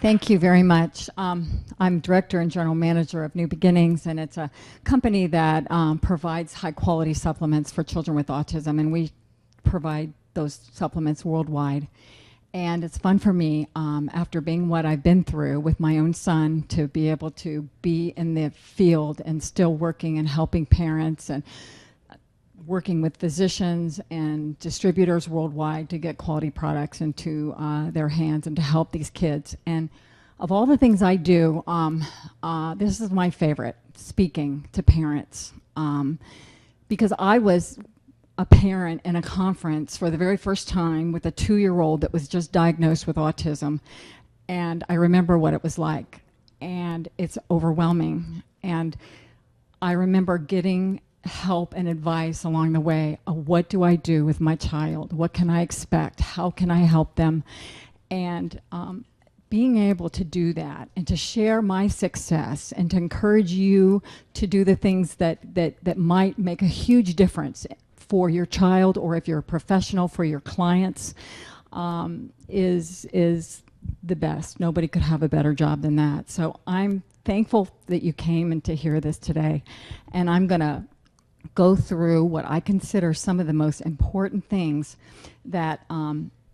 Thank you very much. I'm director and general manager of New Beginnings, and it's a company that provides high-quality supplements for children with autism, and we provide those supplements worldwide. And it's fun for me, after being what I've been through with my own son, to be able to be in the field and still working and helping parents and working with physicians and distributors worldwide to get quality products into their hands and to help these kids. And of all the things I do, this is my favorite, speaking to parents. Because I was a parent in a conference for the very first time with a 2-year-old that was just diagnosed with autism. And I remember what it was like. And it's overwhelming. And I remember getting help and advice along the way. What do I do with my child? What can I expect? How can I help them? And being able to do that and to share my success and to encourage you to do the things that might make a huge difference for your child, or if you're a professional, for your clients, is the best. Nobody could have a better job than that. So I'm thankful that you came and to hear this today. And I'm going to go through what I consider some of the most important things that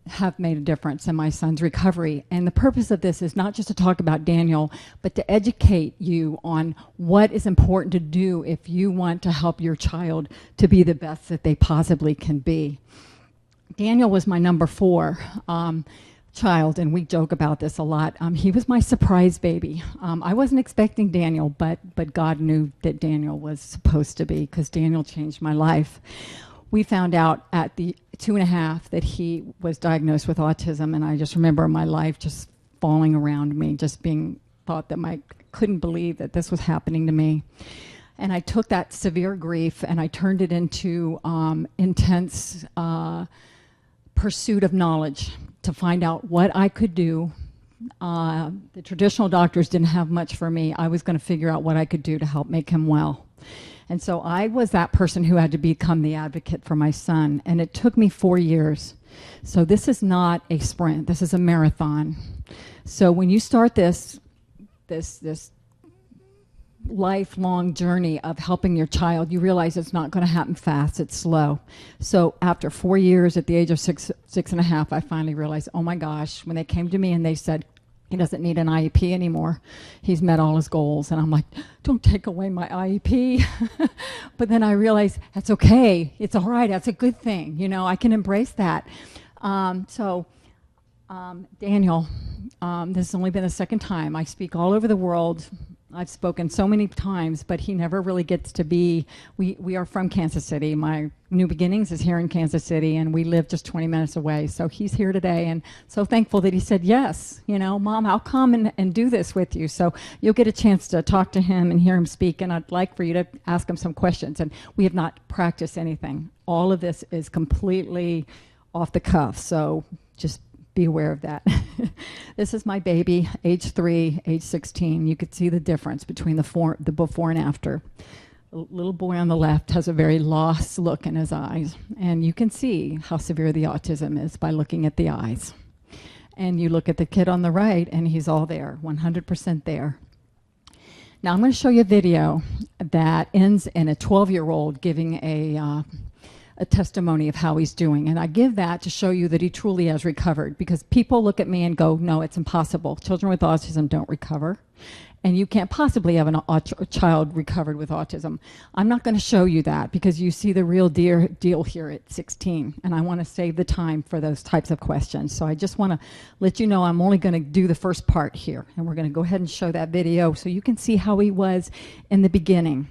have made a difference in my son's recovery. And the purpose of this is not just to talk about Daniel, but to educate you on what is important to do if you want to help your child to be the best that they possibly can be. Daniel was my number 4 child, and we joke about this a lot. He was my surprise baby. I wasn't expecting Daniel, but God knew that Daniel was supposed to be, because Daniel changed my life. We found out at the 2.5 that he was diagnosed with autism, and I just remember my life just falling around me, just being thought that I couldn't believe that this was happening to me. And I took that severe grief and I turned it into intense pursuit of knowledge to find out what I could do. The traditional doctors didn't have much for me. I was going to figure out what I could do to help make him well. And so I was that person who had to become the advocate for my son. And it took me 4 years. So this is not a sprint. This is a marathon. So when you start this lifelong journey of helping your child, you realize it's not going to happen fast. It's slow. So after 4 years, at the age of 6.5, I finally realized, oh my gosh, when they came to me and they said, he doesn't need an IEP anymore. He's met all his goals. And I'm like, don't take away my IEP. But then I realized that's okay. It's all right. That's a good thing. You know, I can embrace that. Daniel, this has only been the second time. I speak all over the world. I've spoken so many times, but he never really gets to be. We are from Kansas City. My New Beginnings is here in Kansas City, and we live just 20 minutes away. So he's here today, and so thankful that he said yes. You know, Mom, I'll come and do this with you. So you'll get a chance to talk to him and hear him speak, and I'd like for you to ask him some questions. And we have not practiced anything. All of this is completely off the cuff, so just be aware of that. This is my baby, age 3, age 16. You could see the difference between the before and after. The little boy on the left has a very lost look in his eyes, and you can see how severe the autism is by looking at the eyes. And you look at the kid on the right, and he's all there, 100% there. Now I'm going to show you a video that ends in a 12-year-old giving a testimony of how he's doing. And I give that to show you that he truly has recovered, because people look at me and go, no, it's impossible. Children with autism don't recover. And you can't possibly have a child recovered with autism. I'm not going to show you that, because you see the real deal here at 16. And I want to save the time for those types of questions. So I just want to let you know I'm only going to do the first part here. And we're going to go ahead and show that video so you can see how he was in the beginning.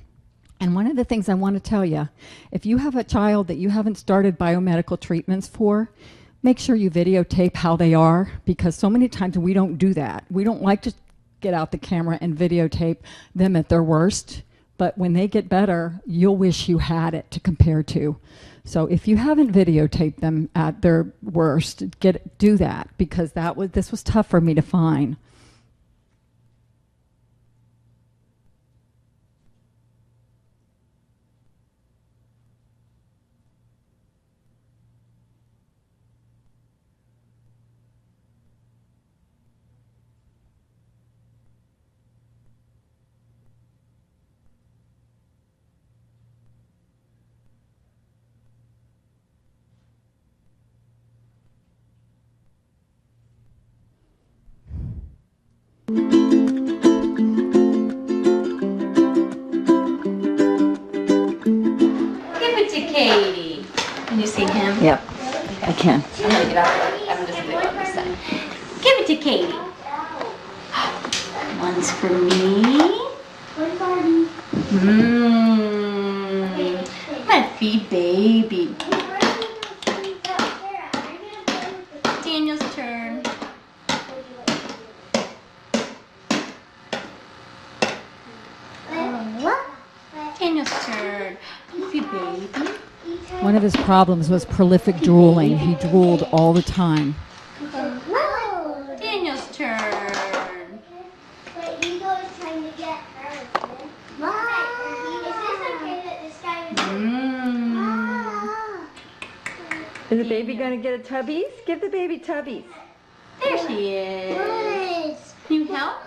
And one of the things I want to tell you, if you have a child that you haven't started biomedical treatments for, make sure you videotape how they are, because so many times we don't do that. We don't like to get out the camera and videotape them at their worst, but when they get better, you'll wish you had it to compare to. So if you haven't videotaped them at their worst, do that, because this was tough for me to find. can. I'm gonna get out of it. I'm just gonna go on this side. Give it to Katie. One's for me. I'm gonna feed baby. Daniel's turn. Daniel's turn. Feed baby. One of his problems was prolific drooling. He drooled all the time. Daniel's turn. Is the baby going to get a Tubbies? Give the baby Tubbies. There she is. Can you help?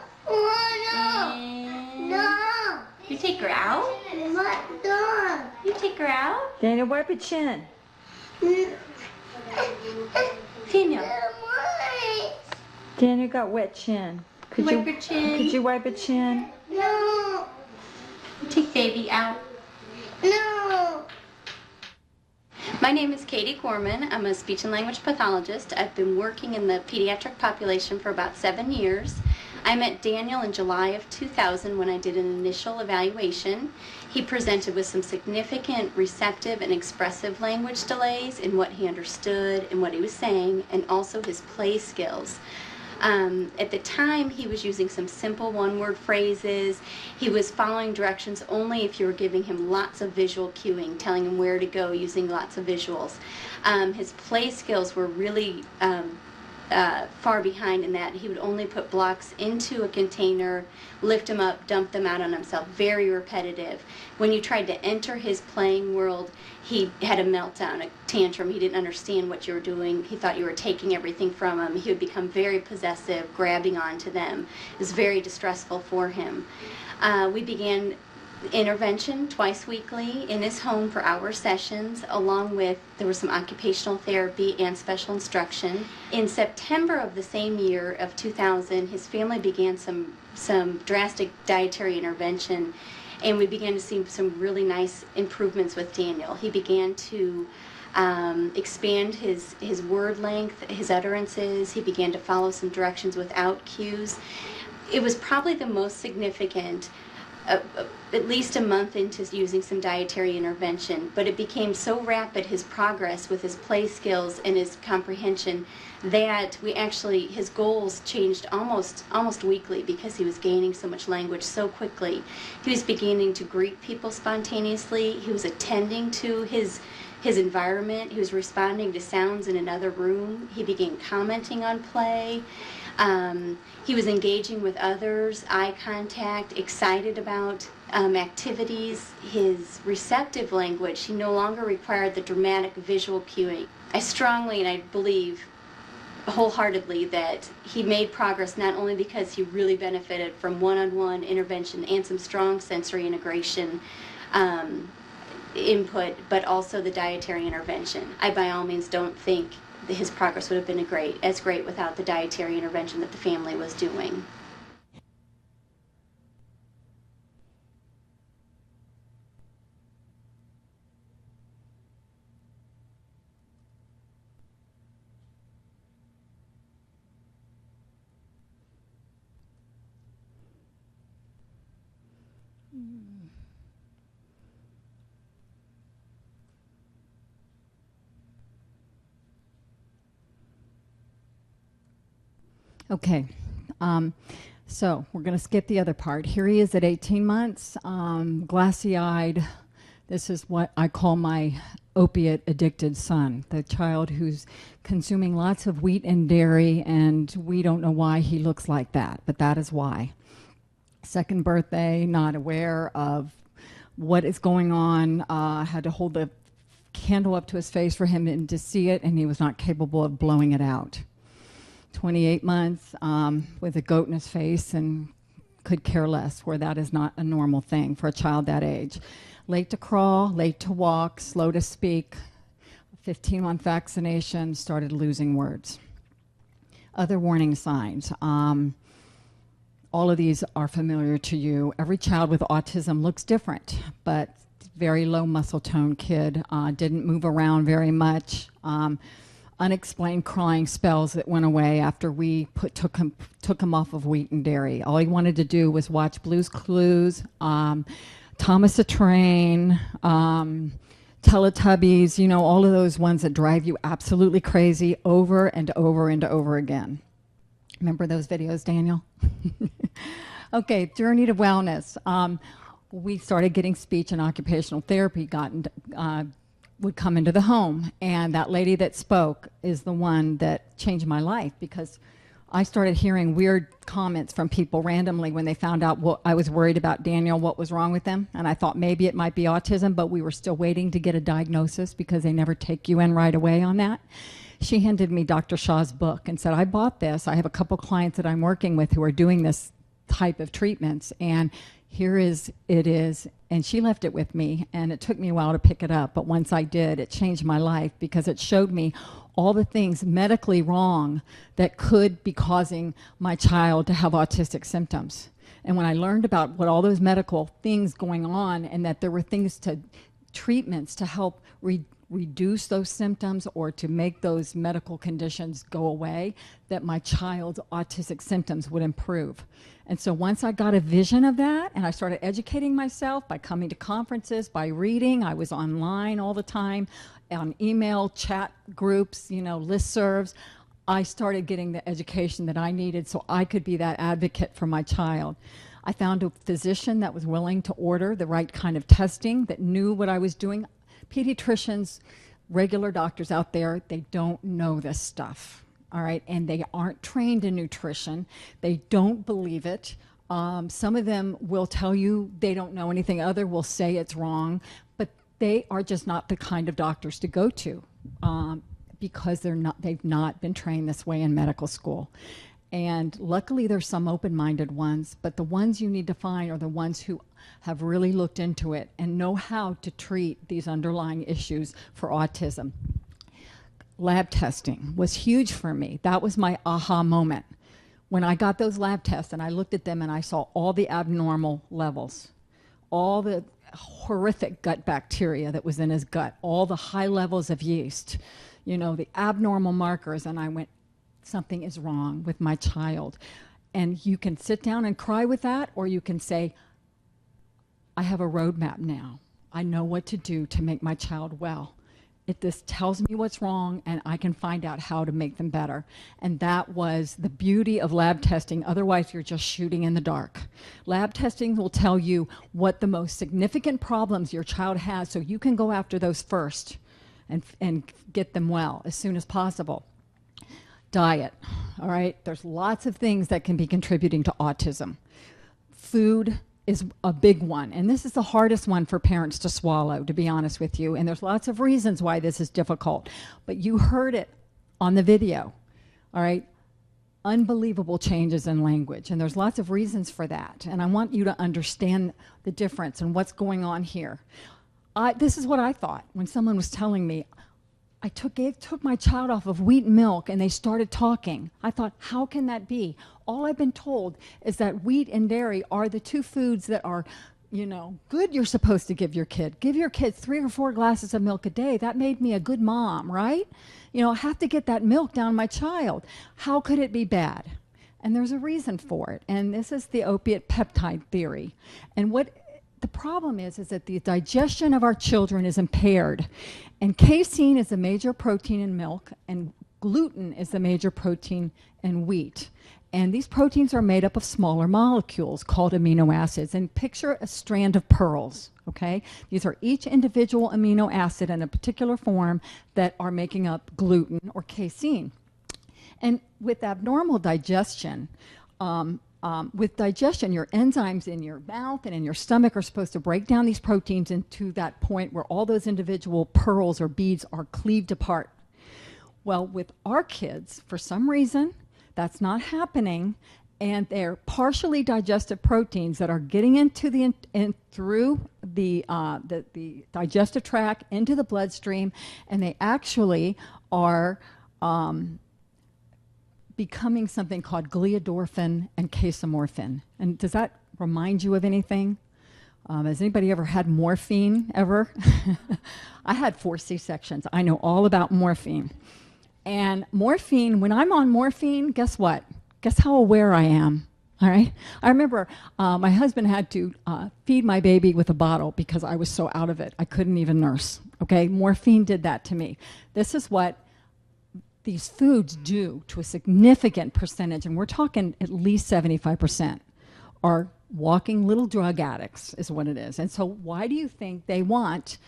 No. You take her out? You take her out? Daniel, wipe a chin. Daniel. Daniel got wet chin. Wipe your chin. Could you wipe a chin? No. Take baby out. No. My name is Katie Gorman. I'm a speech and language pathologist. I've been working in the pediatric population for about 7 years. I met Daniel in July of 2000 when I did an initial evaluation. He presented with some significant receptive and expressive language delays in what he understood and what he was saying, and also his play skills. At the time, he was using some simple one-word phrases. He was following directions only if you were giving him lots of visual cueing, telling him where to go using lots of visuals. His play skills were really far behind in that he would only put blocks into a container, lift them up, dump them out on himself. Very repetitive. When you tried to enter his playing world, he had a meltdown, a tantrum. He didn't understand what you were doing. He thought you were taking everything from him. He would become very possessive, grabbing onto them. It was very distressful for him. We began intervention twice weekly in his home for hour sessions, along with, there was some occupational therapy and special instruction. In September of the same year of 2000, his family began some drastic dietary intervention, and we began to see some really nice improvements with Daniel. He began to expand his word length, his utterances. He began to follow some directions without cues. It was probably the most significant at least a month into using some dietary intervention, but it became so rapid, his progress with his play skills and his comprehension, that his goals changed almost weekly because he was gaining so much language so quickly. He was beginning to greet people spontaneously. He was attending to his environment. He was responding to sounds in another room. He began commenting on play. He was engaging with others, eye contact, excited about activities. His receptive language, he no longer required the dramatic visual cueing. I strongly and I believe wholeheartedly that he made progress not only because he really benefited from one-on-one intervention and some strong sensory integration input, but also the dietary intervention. I by all means don't think that his progress would have been as great without the dietary intervention that the family was doing. Okay, so we're going to skip the other part. Here he is at 18 months, glassy-eyed. This is what I call my opiate-addicted son, the child who's consuming lots of wheat and dairy, and we don't know why he looks like that, but that is why. Second birthday, not aware of what is going on, had to hold the candle up to his face for him to see it, and he was not capable of blowing it out. 28 months with a goat in his face and could care less, where that is not a normal thing for a child that age. Late to crawl, late to walk, slow to speak, 15-month vaccination, started losing words. Other warning signs. All of these are familiar to you. Every child with autism looks different, but very low muscle tone kid, didn't move around very much. unexplained crying spells that went away after we took him off of wheat and dairy. All he wanted to do was watch Blue's Clues, Thomas the Train, Teletubbies, you know, all of those ones that drive you absolutely crazy over and over and over again. Remember those videos, Daniel? Okay, journey to wellness. We started getting speech and occupational therapy would come into the home, and that lady that spoke is the one that changed my life, because I started hearing weird comments from people randomly when they found out what I was worried about Daniel, what was wrong with him, and I thought maybe it might be autism, but we were still waiting to get a diagnosis because they never take you in right away on that. She handed me Dr. Shaw's book and said, I bought this. I have a couple clients that I'm working with who are doing this type of treatments, and here it is. And she left it with me, and it took me a while to pick it up, but once I did, it changed my life because it showed me all the things medically wrong that could be causing my child to have autistic symptoms. And when I learned about what all those medical things going on, and that there were treatments to help reduce those symptoms or to make those medical conditions go away, that my child's autistic symptoms would improve. And so once I got a vision of that, and I started educating myself by coming to conferences, by reading, I was online all the time, on email, chat groups, you know, listservs, I started getting the education that I needed so I could be that advocate for my child. I found a physician that was willing to order the right kind of testing, that knew what I was doing. Pediatricians, regular doctors out there, they don't know this stuff, all right? And they aren't trained in nutrition. They don't believe it. Some of them will tell you they don't know anything. Others will say it's wrong, but they are just not the kind of doctors to go to because they've not been trained this way in medical school. And luckily there's some open-minded ones, but the ones you need to find are the ones who have really looked into it and know how to treat these underlying issues for autism. Lab testing was huge for me. That was my aha moment. When I got those lab tests and I looked at them and I saw all the abnormal levels, all the horrific gut bacteria that was in his gut, all the high levels of yeast, you know, the abnormal markers, and I went, something is wrong with my child. And you can sit down and cry with that, or you can say, I have a roadmap now. I know what to do to make my child well. This tells me what's wrong, and I can find out how to make them better. And that was the beauty of lab testing. Otherwise, you're just shooting in the dark. Lab testing will tell you what the most significant problems your child has, so you can go after those first and get them well as soon as possible. Diet, all right? There's lots of things that can be contributing to autism. Food is a big one, and this is the hardest one for parents to swallow, to be honest with you, and there's lots of reasons why this is difficult, but you heard it on the video, all right? Unbelievable changes in language, and there's lots of reasons for that, and I want you to understand the difference and what's going on here. This is what I thought when someone was telling me, I took my child off of wheat and milk and they started talking. I thought, how can that be? All I've been told is that wheat and dairy are the two foods that are, you know, good you're supposed to give your kid. Give your kid 3 or 4 glasses of milk a day. That made me a good mom, right? You know, I have to get that milk down my child. How could it be bad? And there's a reason for it. And this is the opiate peptide theory. And what the problem is that the digestion of our children is impaired. And casein is a major protein in milk, and gluten is the major protein in wheat. And these proteins are made up of smaller molecules called amino acids. And picture a strand of pearls, okay? These are each individual amino acid in a particular form that are making up gluten or casein. And with abnormal digestion, your enzymes in your mouth and in your stomach are supposed to break down these proteins into that point where all those individual pearls or beads are cleaved apart. Well, with our kids, for some reason, that's not happening, and they're partially digested proteins that are getting into through the digestive tract into the bloodstream, and they actually are becoming something called gliadorphin and casomorphin. And does that remind you of anything? Has anybody ever had morphine ever? I had 4 C-sections. I know all about morphine. And morphine, when I'm on morphine, guess what? Guess how aware I am. All right. I remember my husband had to feed my baby with a bottle because I was so out of it. I couldn't even nurse. Okay. Morphine did that to me. This is what these foods do to a significant percentage, and we're talking at least 75%, are walking little drug addicts, is what it is. And so why do you think they want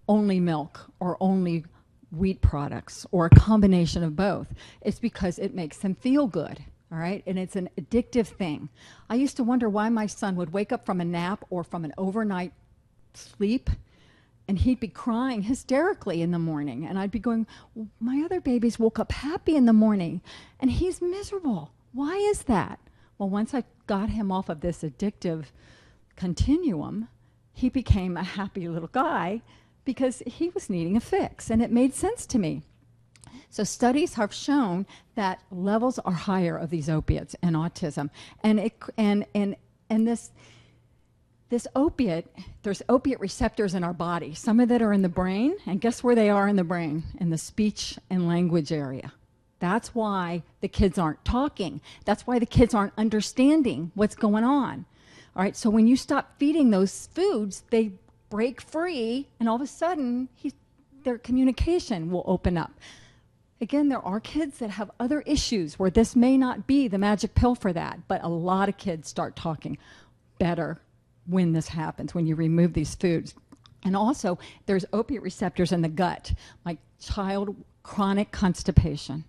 only milk or only wheat products or a combination of both? It's because it makes them feel good. All right, and it's an addictive thing. I used to wonder why my son would wake up from a nap or from an overnight sleep, and he'd be crying hysterically in the morning. And I'd be going, my other babies woke up happy in the morning, and he's miserable. Why is that? Well, once I got him off of this addictive continuum, he became a happy little guy because he was needing a fix, and it made sense to me. So studies have shown that levels are higher of these opiates in autism, and this opiate, there's opiate receptors in our body. Some of that are in the brain, and guess where they are in the brain? In the speech and language area. That's why the kids aren't talking. That's why the kids aren't understanding what's going on. All right, so when you stop feeding those foods, they break free, and all of a sudden, their communication will open up. Again, there are kids that have other issues where this may not be the magic pill for that, but a lot of kids start talking better when this happens, when you remove these foods. And also, there's opiate receptors in the gut. My child, chronic constipation.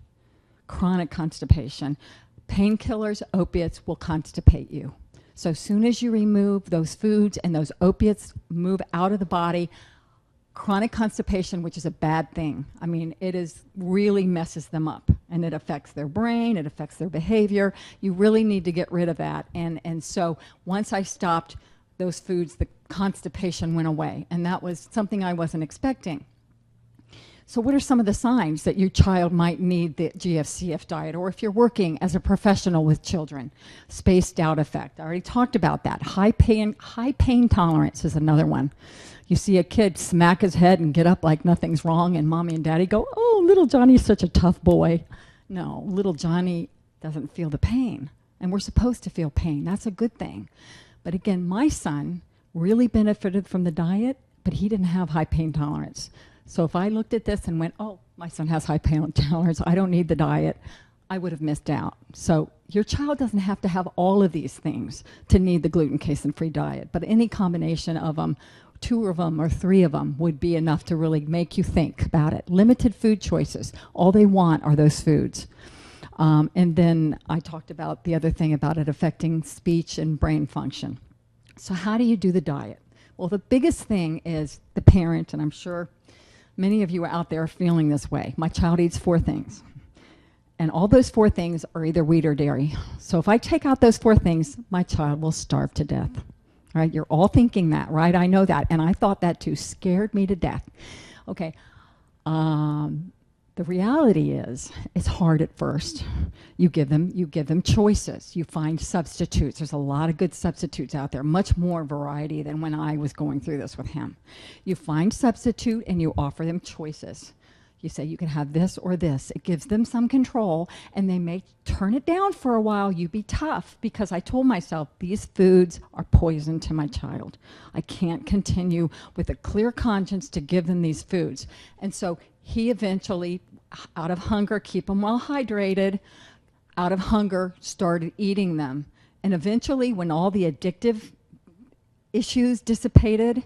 Painkillers, opiates will constipate you. So as soon as you remove those foods and those opiates move out of the body, chronic constipation, which is a bad thing. I mean, really messes them up, and it affects their brain, it affects their behavior. You really need to get rid of that. And so once I stopped those foods, the constipation went away, and that was something I wasn't expecting. So what are some of the signs that your child might need the GFCF diet, or if you're working as a professional with children? Spaced out effect. I already talked about that. High pain tolerance is another one. You see a kid smack his head and get up like nothing's wrong, and mommy and daddy go, oh, little Johnny's such a tough boy. No, little Johnny doesn't feel the pain, and we're supposed to feel pain. That's a good thing. But again, my son really benefited from the diet, but he didn't have high pain tolerance. So if I looked at this and went, oh, my son has high pain tolerance, I don't need the diet, I would have missed out. So your child doesn't have to have all of these things to need the gluten casein-free diet, but any combination of them, 2 of them or 3 of them, would be enough to really make you think about it. Limited food choices. All they want are those foods. And then I talked about the other thing about it affecting speech and brain function. So how do you do the diet? Well, the biggest thing is the parent, and I'm sure many of you are out there feeling this way. My child eats 4 things. And all those 4 things are either wheat or dairy. So if I take out those 4 things, my child will starve to death. All right, you're all thinking that, right? I know that, and I thought that too. Scared me to death. Okay, the reality is, it's hard at first. You give them choices. You find substitutes. There's a lot of good substitutes out there, much more variety than when I was going through this with him. You find substitute and you offer them choices. You say you can have this or this. It gives them some control, and they may turn it down for a while. You be tough, because I told myself these foods are poison to my child. I can't continue with a clear conscience to give them these foods. And so he eventually, out of hunger, keep him well hydrated, out of hunger, started eating them. And eventually, when all the addictive issues dissipated,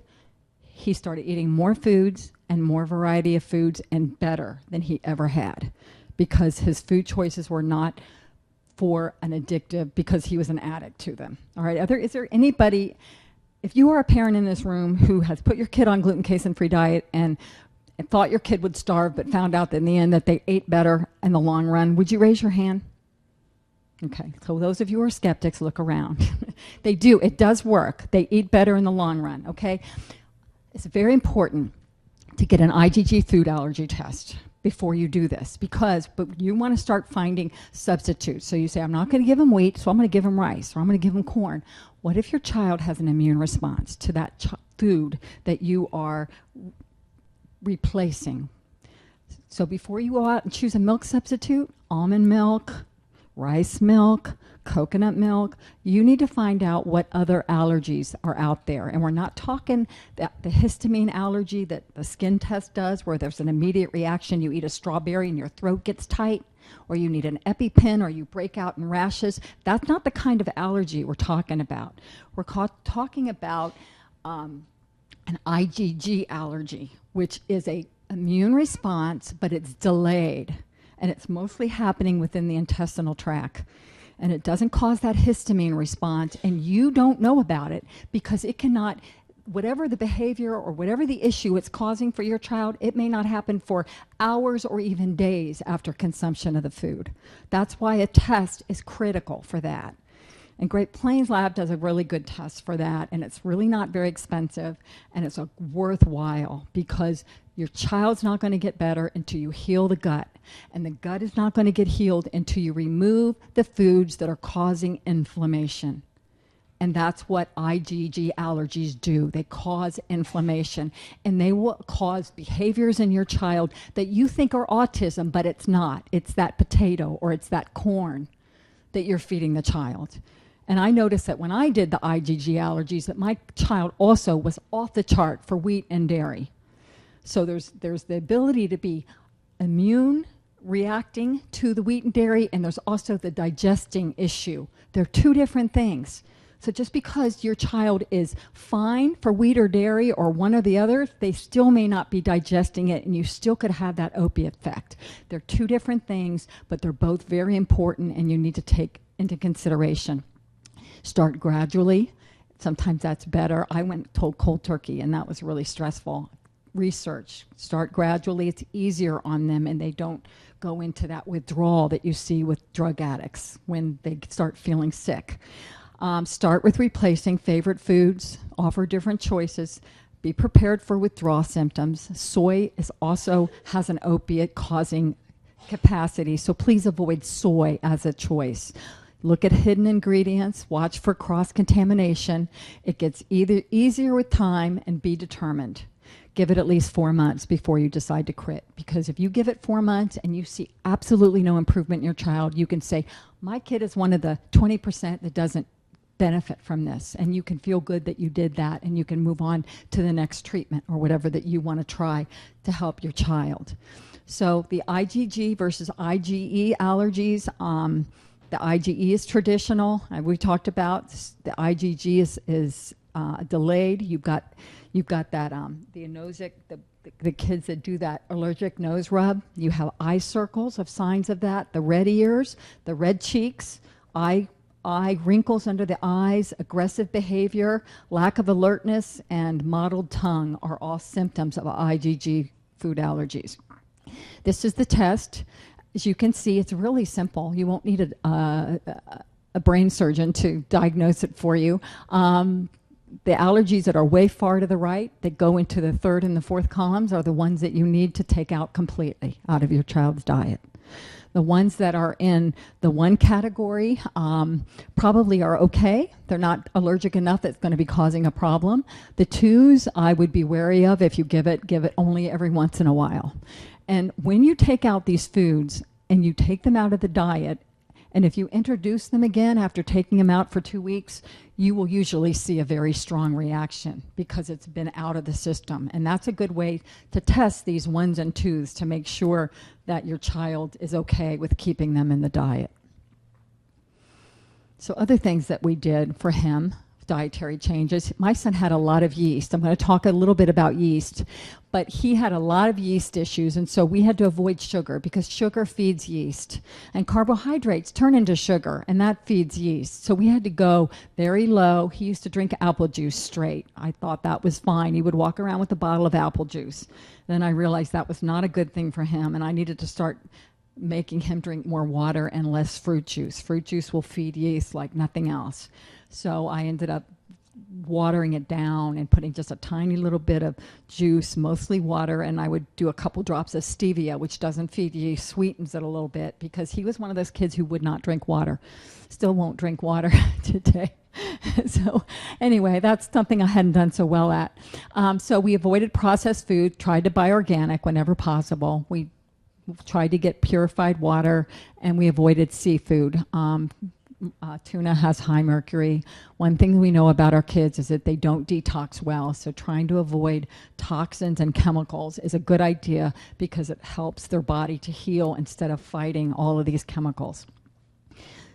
he started eating more foods and more variety of foods, and better than he ever had, because his food choices were not for an addictive, because he was an addict to them. All right, is there anybody, if you are a parent in this room who has put your kid on gluten casein-free diet and thought your kid would starve, but found out that in the end that they ate better in the long run, would you raise your hand? Okay, so those of you who are skeptics, look around. They do, it does work. They eat better in the long run, okay? It's very important to get an IgG food allergy test before you do this, but you want to start finding substitutes. So you say, I'm not going to give them wheat, so I'm going to give them rice, or I'm going to give them corn. What if your child has an immune response to that food that you are replacing? So before you go out and choose a milk substitute, almond milk, rice milk, coconut milk, you need to find out what other allergies are out there. And we're not talking the histamine allergy that the skin test does, where there's an immediate reaction. You eat a strawberry and your throat gets tight, or you need an EpiPen, or you break out in rashes. That's not the kind of allergy we're talking about. We're talking about an IgG allergy, which is a immune response, but it's delayed. And it's mostly happening within the intestinal tract. And it doesn't cause that histamine response, and you don't know about it because it cannot, whatever the behavior or whatever the issue it's causing for your child, it may not happen for hours or even days after consumption of the food. That's why a test is critical for that. And Great Plains Lab does a really good test for that, and it's really not very expensive, and it's worthwhile because your child's not going to get better until you heal the gut, and the gut is not going to get healed until you remove the foods that are causing inflammation. And that's what IgG allergies do. They cause inflammation, and they will cause behaviors in your child that you think are autism, but it's not. It's that potato or it's that corn that you're feeding the child. And I noticed that when I did the IgG allergies, that my child also was off the chart for wheat and dairy. So there's the ability to be immune reacting to the wheat and dairy, and there's also the digesting issue. They're two different things. So just because your child is fine for wheat or dairy or one or the other, they still may not be digesting it, and you still could have that opiate effect. They're two different things, but they're both very important, and you need to take into consideration. Start gradually. Sometimes that's better. I went cold turkey, and that was really stressful. Research. Start gradually. It's easier on them, and they don't go into that withdrawal that you see with drug addicts when they start feeling sick. Start with replacing favorite foods. Offer different choices. Be prepared for withdrawal symptoms. Soy also has an opiate causing capacity, so please avoid soy as a choice. Look at hidden ingredients. Watch for cross-contamination. It gets either easier with time, and be determined. Give it at least 4 months before you decide to quit. Because if you give it 4 months and you see absolutely no improvement in your child, you can say, my kid is one of the 20% that doesn't benefit from this. And you can feel good that you did that, and you can move on to the next treatment or whatever that you want to try to help your child. So the IgG versus IgE allergies, the IgE is traditional. We talked about the IgG is delayed. You've got that the anosic, the kids that do that allergic nose rub. You have eye circles of signs of that. The red ears, the red cheeks, eye wrinkles under the eyes, aggressive behavior, lack of alertness, and mottled tongue are all symptoms of IgG food allergies. This is the test. As you can see, it's really simple. You won't need a brain surgeon to diagnose it for you. The allergies that are way far to the right, that go into the third and the fourth columns, are the ones that you need to take out completely out of your child's diet. The ones that are in the one category probably are okay. They're not allergic enough that's going to be causing a problem. The twos I would be wary of. If you give it only every once in a while. And when you take out these foods and you take them out of the diet, and if you introduce them again after taking them out for 2 weeks, you will usually see a very strong reaction because it's been out of the system. And that's a good way to test these ones and twos to make sure that your child is okay with keeping them in the diet. So other things that we did for him, dietary changes. My son had a lot of yeast. I'm going to talk a little bit about yeast, but he had a lot of yeast issues, and so we had to avoid sugar because sugar feeds yeast, and carbohydrates turn into sugar, and that feeds yeast. So we had to go very low. He used to drink apple juice straight. I thought that was fine. He would walk around with a bottle of apple juice. Then I realized that was not a good thing for him, and I needed to start making him drink more water and less fruit juice. Fruit juice will feed yeast like nothing else. So I ended up watering it down and putting just a tiny little bit of juice, mostly water, and I would do a couple drops of stevia, which doesn't feed yeast, sweetens it a little bit, because he was one of those kids who would not drink water. Still won't drink water today. So anyway, that's something I hadn't done so well at. So we avoided processed food, tried to buy organic whenever possible. We tried to get purified water, and we avoided seafood. Tuna has high mercury. One thing we know about our kids is that they don't detox well, so trying to avoid toxins and chemicals is a good idea because it helps their body to heal instead of fighting all of these chemicals.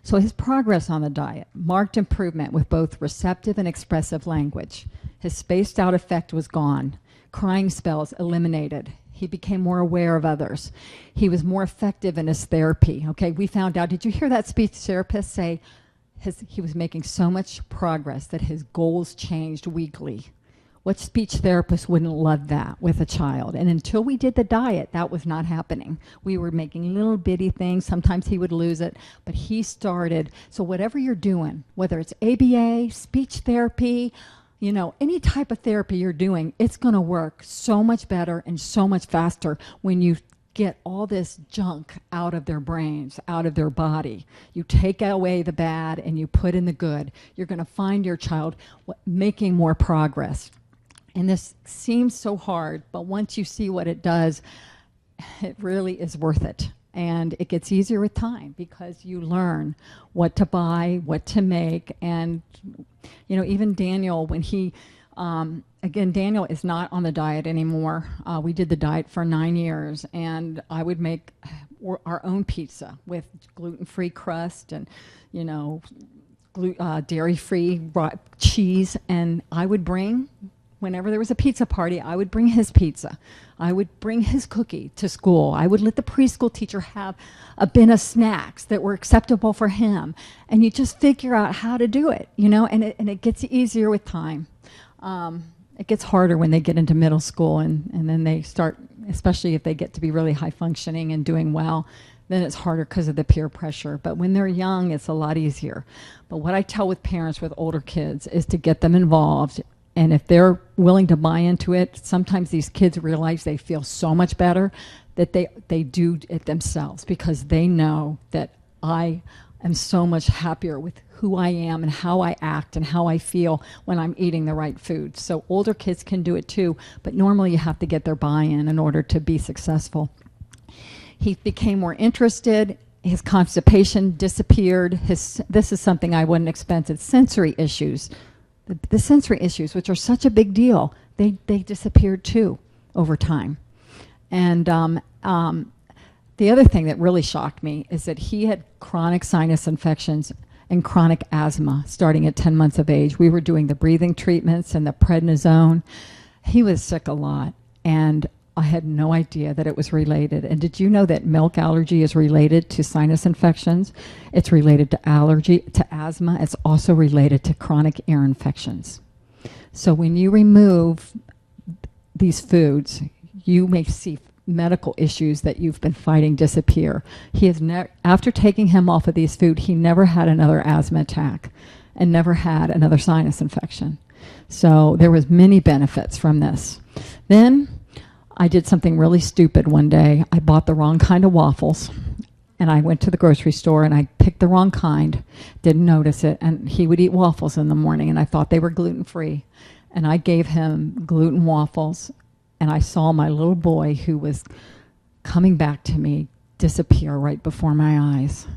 So his progress on the diet, marked improvement with both receptive and expressive language. His spaced out effect was gone. Crying spells eliminated. He became more aware of others. He was more effective in his therapy. Okay, we found out, did you hear that speech therapist say he was making so much progress that his goals changed weekly? What speech therapist wouldn't love that with a child? And until we did the diet, that was not happening. We were making little bitty things. Sometimes he would lose it, but he started. So whatever you're doing, whether it's ABA, speech therapy, you know, any type of therapy you're doing, it's going to work so much better and so much faster when you get all this junk out of their brains, out of their body. You take away the bad and you put in the good. You're going to find your child making more progress. And this seems so hard, but once you see what it does, it really is worth it. And it gets easier with time because you learn what to buy, what to make. And, you know, even Daniel, when he, again, Daniel is not on the diet anymore. We did the diet for 9 years, and I would make our own pizza with gluten-free crust and, you know, dairy-free cheese. And I would bring, whenever there was a pizza party, I would bring his pizza. I would bring his cookie to school. I would let the preschool teacher have a bin of snacks that were acceptable for him. And you just figure out how to do it, you know, and it gets easier with time. It gets harder when they get into middle school and then they start, especially if they get to be really high functioning and doing well, then it's harder because of the peer pressure. But when they're young, it's a lot easier. But what I tell with parents with older kids is to get them involved. And if they're willing to buy into it, sometimes these kids realize they feel so much better that they do it themselves because they know that I am so much happier with who I am and how I act and how I feel when I'm eating the right food. So older kids can do it too, but normally you have to get their buy-in in order to be successful. He became more interested. His constipation disappeared. This is something I wouldn't expect. It's sensory issues. The sensory issues, which are such a big deal, they disappeared too over time. And the other thing that really shocked me is that he had chronic sinus infections and chronic asthma starting at 10 months of age. We were doing the breathing treatments and the prednisone. He was sick a lot, and I had no idea that it was related. And did you know that milk allergy is related to sinus infections? It's related to allergy, to asthma. It's also related to chronic ear infections. So when you remove these foods, you may see medical issues that you've been fighting disappear. He has after taking him off of these foods, he never had another asthma attack and never had another sinus infection. So there was many benefits from this. Then I did something really stupid one day. I bought the wrong kind of waffles, and I went to the grocery store and I picked the wrong kind, didn't notice it, and he would eat waffles in the morning, and I thought they were gluten-free. And I gave him gluten waffles, and I saw my little boy who was coming back to me disappear right before my eyes.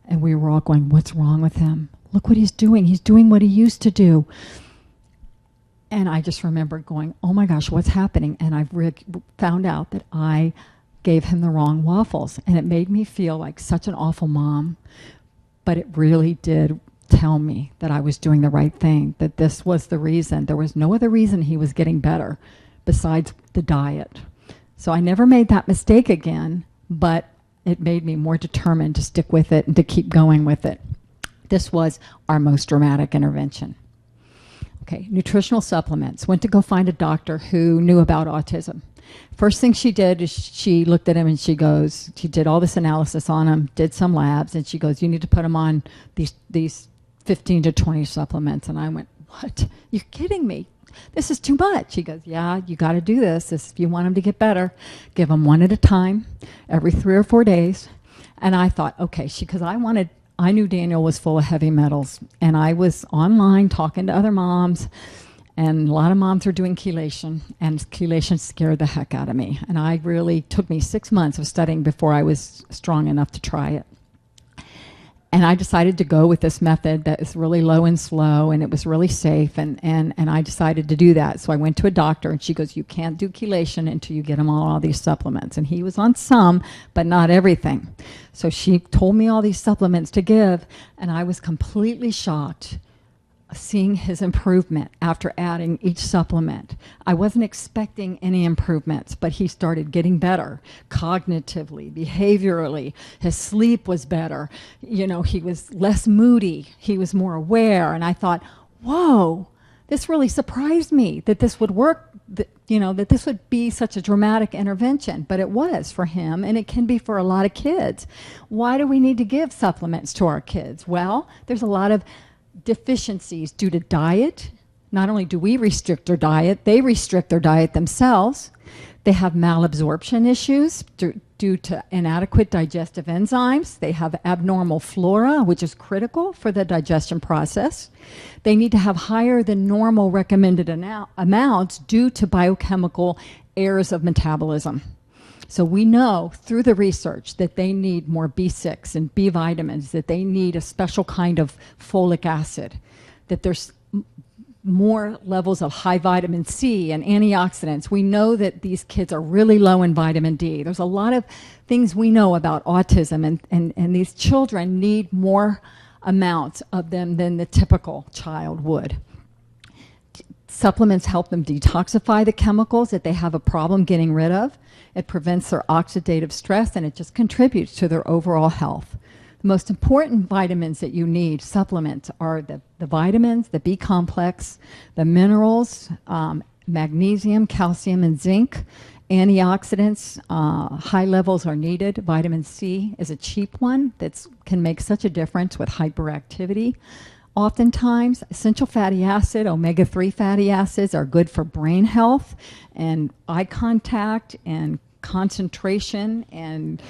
And we were all going, what's wrong with him? Look what he's doing. He's doing what he used to do. And I just remember going, oh my gosh, what's happening? And I found out that I gave him the wrong waffles. And it made me feel like such an awful mom. But it really did tell me that I was doing the right thing, that this was the reason. There was no other reason he was getting better besides the diet. So I never made that mistake again, but it made me more determined to stick with it and to keep going with it. This was our most dramatic intervention. Okay, nutritional supplements. Went to go find a doctor who knew about autism. First thing she did is she looked at him and she did all this analysis on him, did some labs, and she goes, you need to put him on these 15 to 20 supplements. And I went, what? You're kidding me. This is too much. She goes, yeah, you got to do this. If you want him to get better, give him one at a time, every 3 or 4 days. And I thought, okay, because I knew Daniel was full of heavy metals, and I was online talking to other moms, And a lot of moms are doing chelation, and chelation scared the heck out of me. And I really took me 6 months of studying before I was strong enough to try it. And I decided to go with this method that is really low and slow, and it was really safe, and I decided to do that. So I went to a doctor, and she goes, you can't do chelation until you get him on all these supplements. And he was on some, but not everything. So she told me all these supplements to give, and I was completely shocked seeing his improvement after adding each supplement. I wasn't expecting any improvements, but he started getting better cognitively, behaviorally. His sleep was better. You know, he was less moody. He was more aware. And I thought, whoa, this really surprised me that this would work, that this would be such a dramatic intervention. But it was for him, and it can be for a lot of kids. Why do we need to give supplements to our kids? Well, there's a lot of deficiencies due to diet. Not only do we restrict their diet, they restrict their diet themselves. They have malabsorption issues due to inadequate digestive enzymes. They have abnormal flora, which is critical for the digestion process. They need to have higher than normal recommended amounts due to biochemical errors of metabolism. So we know through the research that they need more B6 and B vitamins, that they need a special kind of folic acid, that there's more levels of high vitamin C and antioxidants. We know that these kids are really low in vitamin D. There's a lot of things we know about autism, and these children need more amounts of them than the typical child would. Supplements help them detoxify the chemicals that they have a problem getting rid of. It prevents their oxidative stress, and it just contributes to their overall health. The most important vitamins that you need, supplements, are the vitamins, the B complex, the minerals, magnesium, calcium, and zinc. Antioxidants, high levels are needed. Vitamin C is a cheap one that can make such a difference with hyperactivity. Oftentimes, essential fatty acid, omega-3 fatty acids are good for brain health and eye contact and concentration and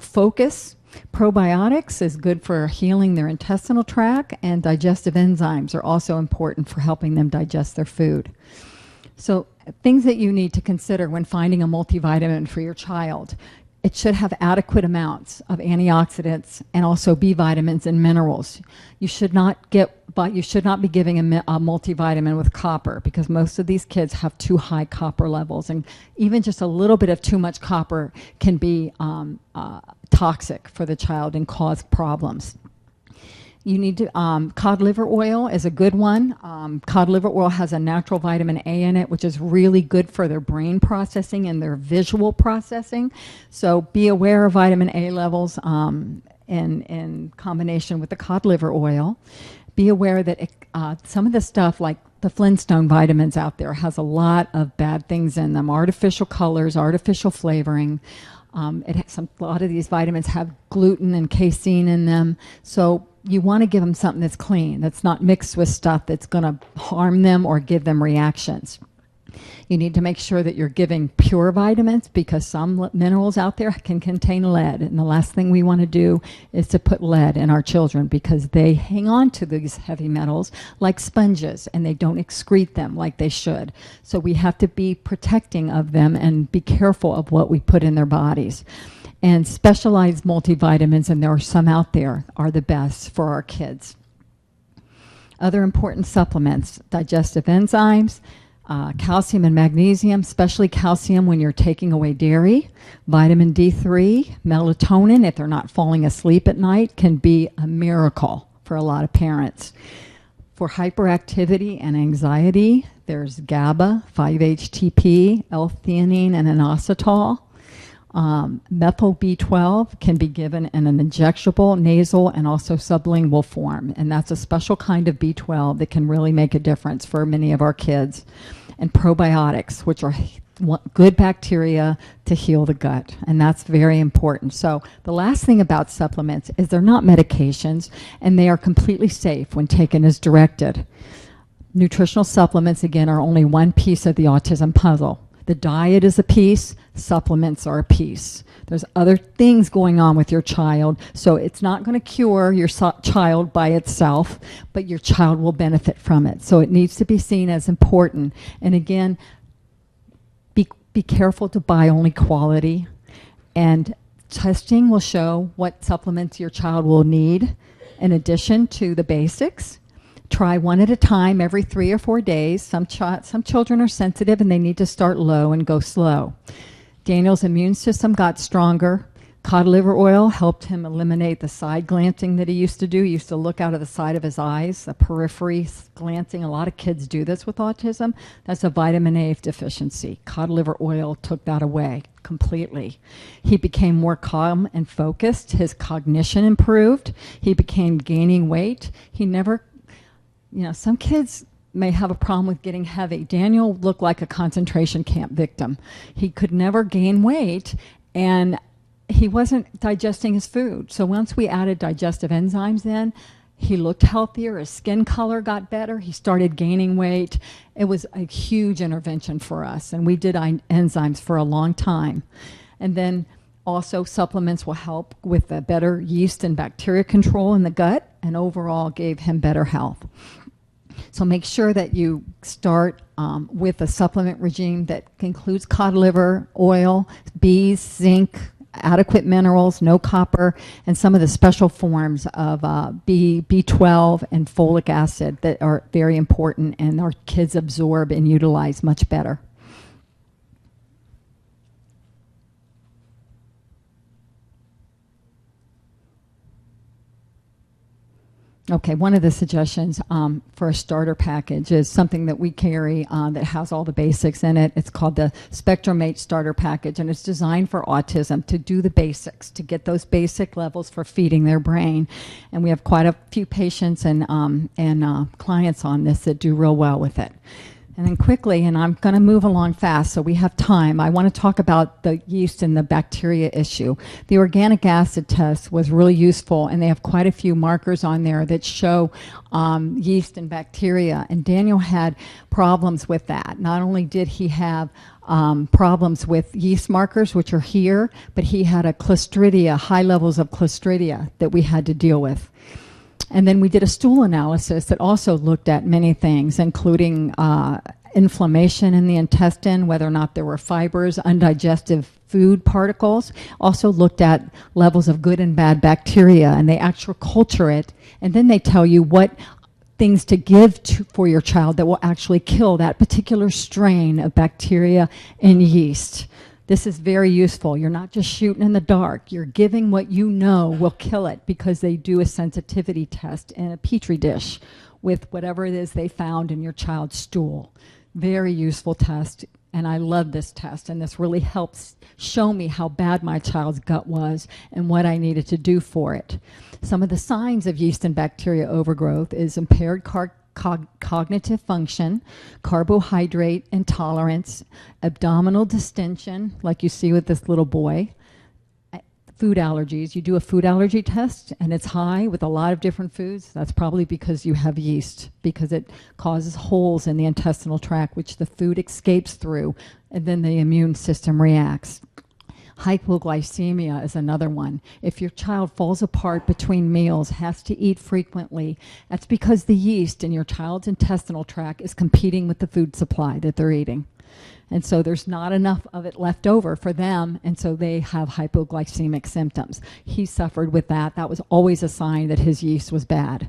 focus. Probiotics is good for healing their intestinal tract, and digestive enzymes are also important for helping them digest their food. So things that you need to consider when finding a multivitamin for your child. It should have adequate amounts of antioxidants and also B vitamins and minerals. You should not be giving a multivitamin with copper, because most of these kids have too high copper levels, and even just a little bit of too much copper can be toxic for the child and cause problems. You need to, cod liver oil is a good one. Cod liver oil has a natural vitamin A in it, which is really good for their brain processing and their visual processing. So be aware of vitamin A levels in combination with the cod liver oil. Be aware that some of the stuff like the Flintstone vitamins out there has a lot of bad things in them. Artificial colors, artificial flavoring. A lot of these vitamins have gluten and casein in them. So you want to give them something that's clean, that's not mixed with stuff that's going to harm them or give them reactions. You need to make sure that you're giving pure vitamins, because some minerals out there can contain lead. And the last thing we want to do is to put lead in our children, because they hang on to these heavy metals like sponges, and they don't excrete them like they should. So we have to be protecting of them and be careful of what we put in their bodies. And specialized multivitamins, and there are some out there, are the best for our kids. Other important supplements: digestive enzymes, calcium and magnesium, especially calcium when you're taking away dairy. Vitamin D3, melatonin, if they're not falling asleep at night, can be a miracle for a lot of parents. For hyperactivity and anxiety, there's GABA, 5-HTP, L-theanine, and inositol. Methyl B12 can be given in an injectable, nasal, and also sublingual form. And that's a special kind of B12 that can really make a difference for many of our kids. And probiotics, which are good bacteria to heal the gut. And that's very important. So the last thing about supplements is they're not medications, and they are completely safe when taken as directed. Nutritional supplements, again, are only one piece of the autism puzzle. The diet is a piece, supplements are a piece. There's other things going on with your child, so it's not going to cure your child by itself, but your child will benefit from it. So it needs to be seen as important. And again, be careful to buy only quality, and testing will show what supplements your child will need in addition to the basics. Try one at a time every 3 or 4 days. Some children are sensitive and they need to start low and go slow. Daniel's immune system got stronger. Cod liver oil helped him eliminate the side glancing that he used to do. He used to look out of the side of his eyes, the periphery glancing. A lot of kids do this with autism. That's a vitamin A deficiency. Cod liver oil took that away completely. He became more calm and focused. His cognition improved. He became gaining weight. He never, some kids may have a problem with getting heavy. Daniel looked like a concentration camp victim. He could never gain weight, and he wasn't digesting his food. So once we added digestive enzymes in, he looked healthier, his skin color got better, he started gaining weight. It was a huge intervention for us, and we did enzymes for a long time. And then also supplements will help with the better yeast and bacteria control in the gut, and overall gave him better health. So make sure that you start with a supplement regime that includes cod liver oil, bees, zinc, adequate minerals, no copper, and some of the special forms of B12 and folic acid that are very important and our kids absorb and utilize much better. Okay, one of the suggestions for a starter package is something that we carry that has all the basics in it. It's called the Spectrumate Starter Package, and it's designed for autism to do the basics, to get those basic levels for feeding their brain. And we have quite a few patients and clients on this that do real well with it. And then quickly, and I'm going to move along fast so we have time, I want to talk about the yeast and the bacteria issue. The organic acid test was really useful, and they have quite a few markers on there that show yeast and bacteria. And Daniel had problems with that. Not only did he have problems with yeast markers, which are here, but he had a Clostridia, high levels of Clostridia that we had to deal with. And then we did a stool analysis that also looked at many things, including inflammation in the intestine, whether or not there were fibers, undigested food particles. Also looked at levels of good and bad bacteria, and they actually culture it, and then they tell you what things to give for your child that will actually kill that particular strain of bacteria and yeast. This is very useful. You're not just shooting in the dark. You're giving what you know will kill it, because they do a sensitivity test in a petri dish with whatever it is they found in your child's stool. Very useful test, and I love this test, and this really helps show me how bad my child's gut was and what I needed to do for it. Some of the signs of yeast and bacteria overgrowth is impaired cognitive function, carbohydrate intolerance, abdominal distension, like you see with this little boy, food allergies. You do a food allergy test and it's high with a lot of different foods. That's probably because you have yeast, because it causes holes in the intestinal tract, which the food escapes through, and then the immune system reacts. Hypoglycemia is another one. If your child falls apart between meals, has to eat frequently, that's because the yeast in your child's intestinal tract is competing with the food supply that they're eating. And so there's not enough of it left over for them, and so they have hypoglycemic symptoms. He suffered with that. That was always a sign that his yeast was bad.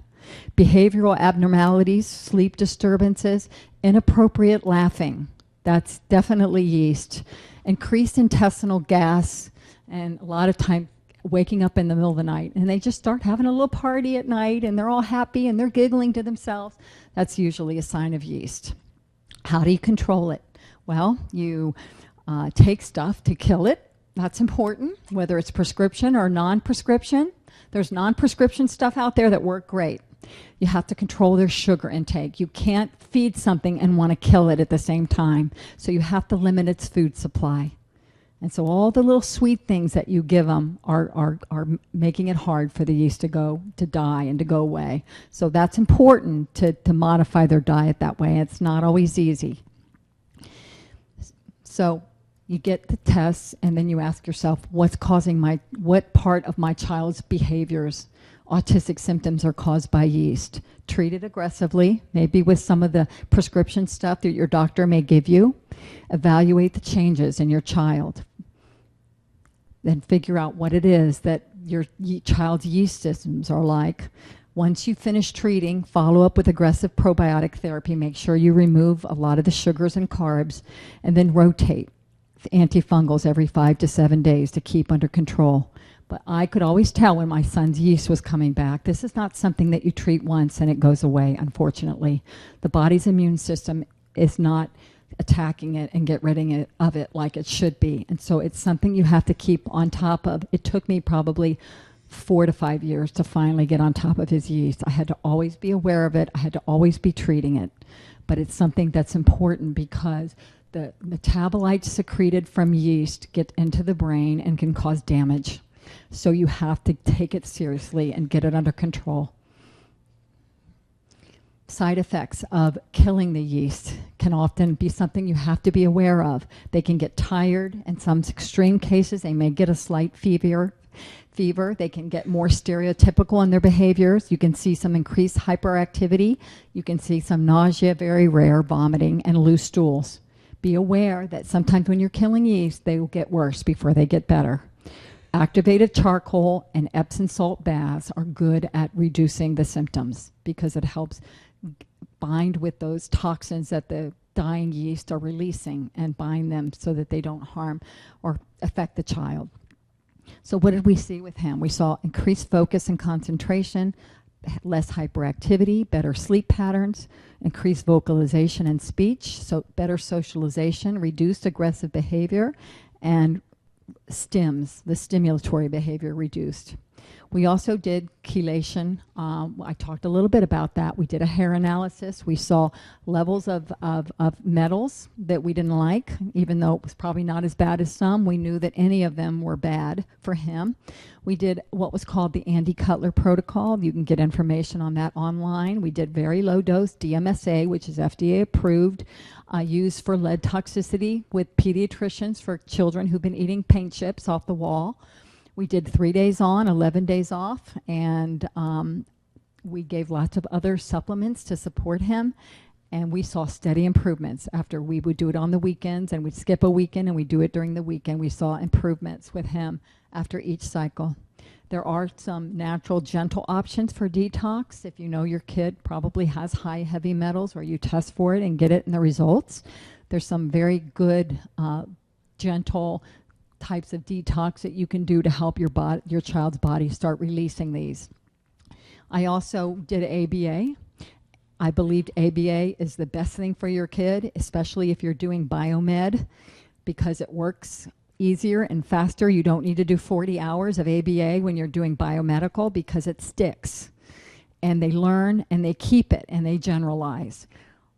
Behavioral abnormalities, sleep disturbances, inappropriate laughing. That's definitely yeast. Increased intestinal gas, and a lot of time waking up in the middle of the night, and they just start having a little party at night, and they're all happy, and they're giggling to themselves. That's usually a sign of yeast. How do you control it? Well, you take stuff to kill it. That's important, whether it's prescription or non-prescription. There's non-prescription stuff out there that work great. You have to control their sugar intake. You can't feed something and want to kill it at the same time. So you have to limit its food supply. And so all the little sweet things that you give them are making it hard for the yeast to die and to go away. So that's important to modify their diet that way. It's not always easy. So you get the tests, and then you ask yourself, what part of my child's behaviors, autistic symptoms, are caused by yeast? Treat it aggressively, maybe with some of the prescription stuff that your doctor may give you. Evaluate the changes in your child. Then figure out what it is that your child's yeast systems are like. Once you finish treating, follow up with aggressive probiotic therapy. Make sure you remove a lot of the sugars and carbs, and then rotate antifungals every 5 to 7 days to keep under control. But I could always tell when my son's yeast was coming back. This is not something that you treat once and it goes away, unfortunately. The body's immune system is not attacking it and get rid of it like it should be. And so it's something you have to keep on top of. It took me probably 4 to 5 years to finally get on top of his yeast. I had to always be aware of it. I had to always be treating it. But it's something that's important because the metabolites secreted from yeast get into the brain and can cause damage. So you have to take it seriously and get it under control. Side effects of killing the yeast can often be something you have to be aware of. They can get tired. In some extreme cases, they may get a slight fever. They can get more stereotypical in their behaviors. You can see some increased hyperactivity. You can see some nausea, very rare, vomiting, and loose stools. Be aware that sometimes when you're killing yeast, they will get worse before they get better. Activated charcoal and Epsom salt baths are good at reducing the symptoms because it helps bind with those toxins that the dying yeast are releasing and bind them so that they don't harm or affect the child. So what did we see with him? We saw increased focus and concentration, less hyperactivity, better sleep patterns, increased vocalization and speech, so better socialization, reduced aggressive behavior, and stims, the stimulatory behavior, reduced. We also did chelation. I talked a little bit about that. We did a hair analysis. We saw levels of metals that we didn't like, even though it was probably not as bad as some. We knew that any of them were bad for him. We did what was called the Andy Cutler protocol. You can get information on that online. We did very low dose DMSA, which is FDA approved, used for lead toxicity with pediatricians for children who've been eating paint chips off the wall. We did 3 days on, 11 days off, and we gave lots of other supplements to support him, and we saw steady improvements. After we would do it on the weekends, and we'd skip a weekend, and we'd do it during the weekend. We saw improvements with him after each cycle. There are some natural, gentle options for detox. If you know your kid probably has high heavy metals, or you test for it and get it in the results, there's some very good, gentle types of detox that you can do to help your child's body start releasing these. I also did ABA. I believed ABA is the best thing for your kid, especially if you're doing biomed, because it works easier and faster. You don't need to do 40 hours of ABA when you're doing biomedical because it sticks. And they learn and they keep it and they generalize.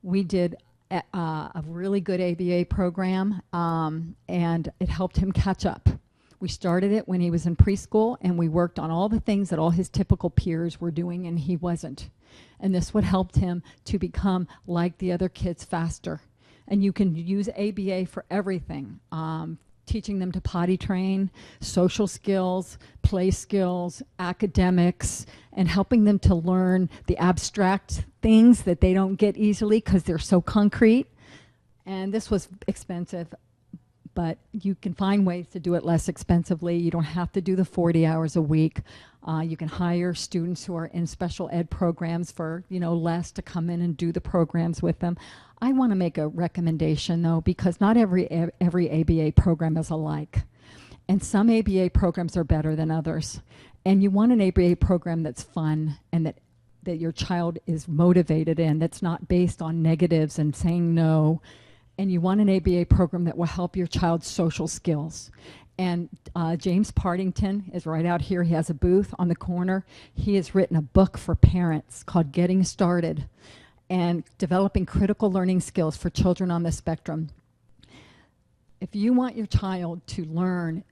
We did a really good ABA program, and it helped him catch up. We started it when he was in preschool, and we worked on all the things that all his typical peers were doing, and he wasn't. And this would help him to become like the other kids faster. And you can use ABA for everything. Teaching them to potty train, social skills, play skills, academics, and helping them to learn the abstract things that they don't get easily because they're so concrete. And this was expensive, but you can find ways to do it less expensively. You don't have to do the 40 hours a week. You can hire students who are in special ed programs for, less to come in and do the programs with them. I want to make a recommendation, though, because not every ABA program is alike. And some ABA programs are better than others. And you want an ABA program that's fun and that your child is motivated in, that's not based on negatives and saying no. And you want an ABA program that will help your child's social skills. And James Partington is right out here. He has a booth on the corner. He has written a book for parents called Getting Started, and developing critical learning skills for children on the spectrum. If you want your child to learn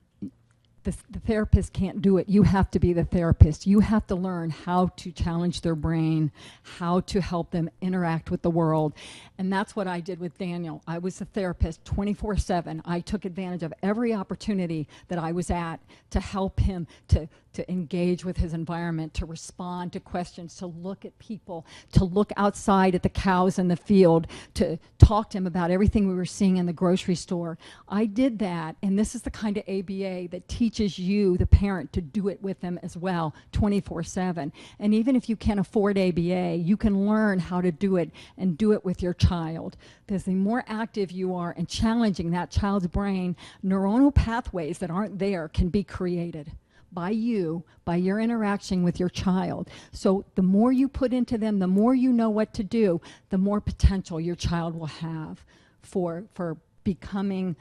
the therapist can't do it. You have to be the therapist. You have to learn how to challenge their brain, how to help them interact with the world. And that's what I did with Daniel. I was a therapist 24/7. I took advantage of every opportunity that I was at to help him to engage with his environment, to respond to questions, to look at people, to look outside at the cows in the field, to talk to him about everything we were seeing in the grocery store. I did that, and this is the kind of ABA that teaches you, the parent, to do it with them as well, 24/7. And even if you can't afford ABA, you can learn how to do it and do it with your child. Because the more active you are in challenging that child's brain, neuronal pathways that aren't there can be created by you, by your interaction with your child. So the more you put into them, the more you know what to do, the more potential your child will have for becoming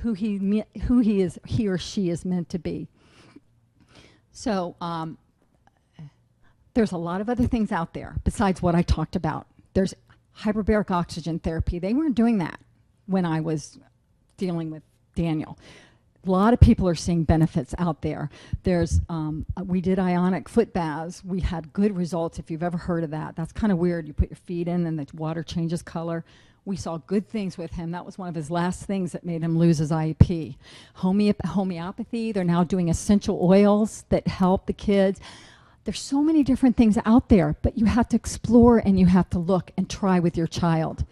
who he or she is meant to be. So there's a lot of other things out there besides what I talked about. There's hyperbaric oxygen therapy. They weren't doing that when I was dealing with Daniel. A lot of people are seeing benefits out there. There's, we did ionic foot baths. We had good results, if you've ever heard of that. That's kind of weird. You put your feet in and the water changes color. We saw good things with him. That was one of his last things that made him lose his IEP. Homeopathy, they're now doing essential oils that help the kids. There's so many different things out there, but you have to explore and you have to look and try with your child.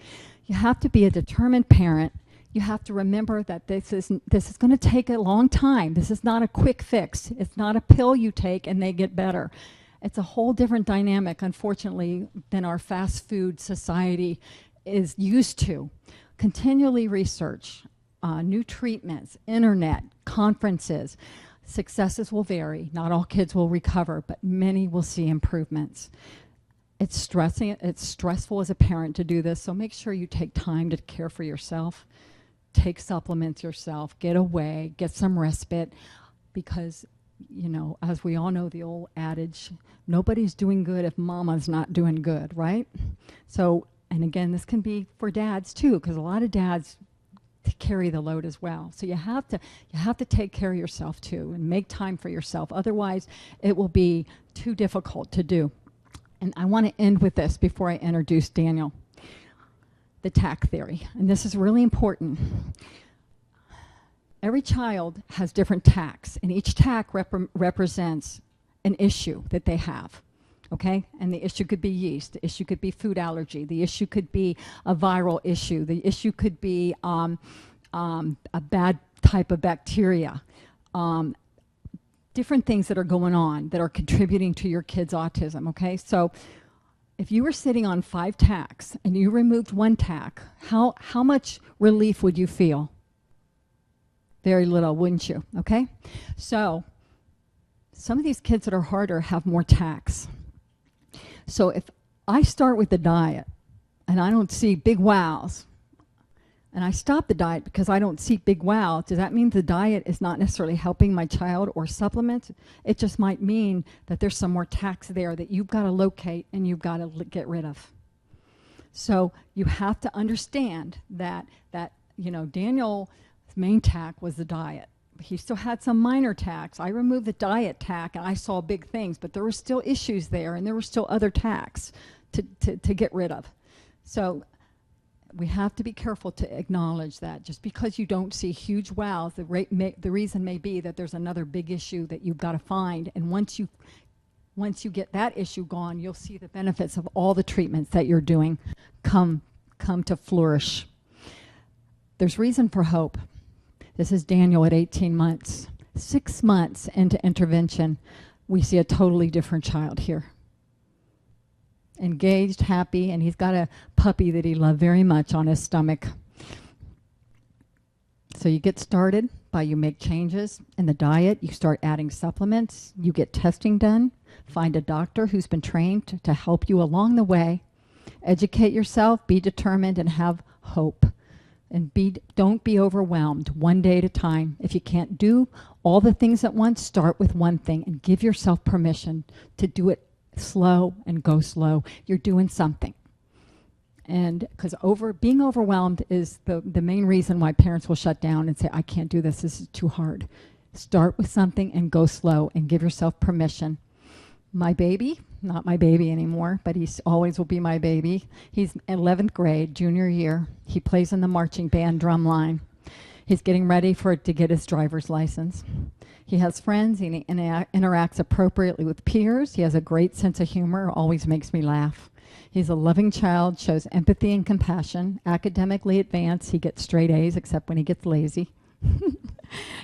You have to be a determined parent. You have to remember that this is going to take a long time. This is not a quick fix. It's not a pill you take and they get better. It's a whole different dynamic, unfortunately, than our fast food society is used to. Continually research, new treatments, internet, conferences. Successes will vary. Not all kids will recover, but many will see improvements. It's stressful as a parent to do this, so make sure you take time to care for yourself. Take supplements yourself, get away, get some respite, because, you know, as we all know, the old adage, nobody's doing good if mama's not doing good, right? So, and again, this can be for dads too, because a lot of dads carry the load as well. So you have to take care of yourself too and make time for yourself. Otherwise, it will be too difficult to do. And I want to end with this before I introduce Daniel. The TAC theory, and this is really important. Every child has different TACs, and each TAC represents an issue that they have, okay? And the issue could be yeast, the issue could be food allergy, the issue could be a viral issue, the issue could be a bad type of bacteria, different things that are going on that are contributing to your kid's autism, okay? So if you were sitting on 5 TACs and you removed 1 TAC, how much relief would you feel? Very little, wouldn't you? Okay? So some of these kids that are harder have more TACs. So if I start with the diet and I don't see big wows, and I stop the diet because I don't see big wow, does that mean the diet is not necessarily helping my child or supplements? It just might mean that there's some more TACs there that you've got to locate and you've got to get rid of. So you have to understand that you know, Daniel's main TAC was the diet. He still had some minor TACs. I removed the diet TAC and I saw big things, but there were still issues there and there were still other TACs to get rid of. So we have to be careful to acknowledge that just because you don't see huge wows, the reason may be that there's another big issue that you've got to find. And once you get that issue gone, you'll see the benefits of all the treatments that you're doing come to flourish. There's reason for hope. This is Daniel at 18 months. 6 months into intervention, we see a totally different child here. Engaged, happy, and he's got a puppy that he loved very much on his stomach. So you get started by you make changes in the diet, you start adding supplements, you get testing done, find a doctor who's been trained to help you along the way, educate yourself, be determined, and have hope. And don't be overwhelmed, one day at a time. If you can't do all the things at once, start with one thing and give yourself permission to do it slow and go slow. You're doing something. And because being overwhelmed is the main reason why parents will shut down and say, I can't do this, this is too hard. Start with something and go slow and give yourself permission. My baby, not my baby anymore, but he always will be my baby. He's 11th grade, junior year. He plays in the marching band drum line. He's getting ready to get his driver's license. He has friends, and he interacts appropriately with peers. He has a great sense of humor, always makes me laugh. He's a loving child, shows empathy and compassion, academically advanced. He gets straight A's except when he gets lazy.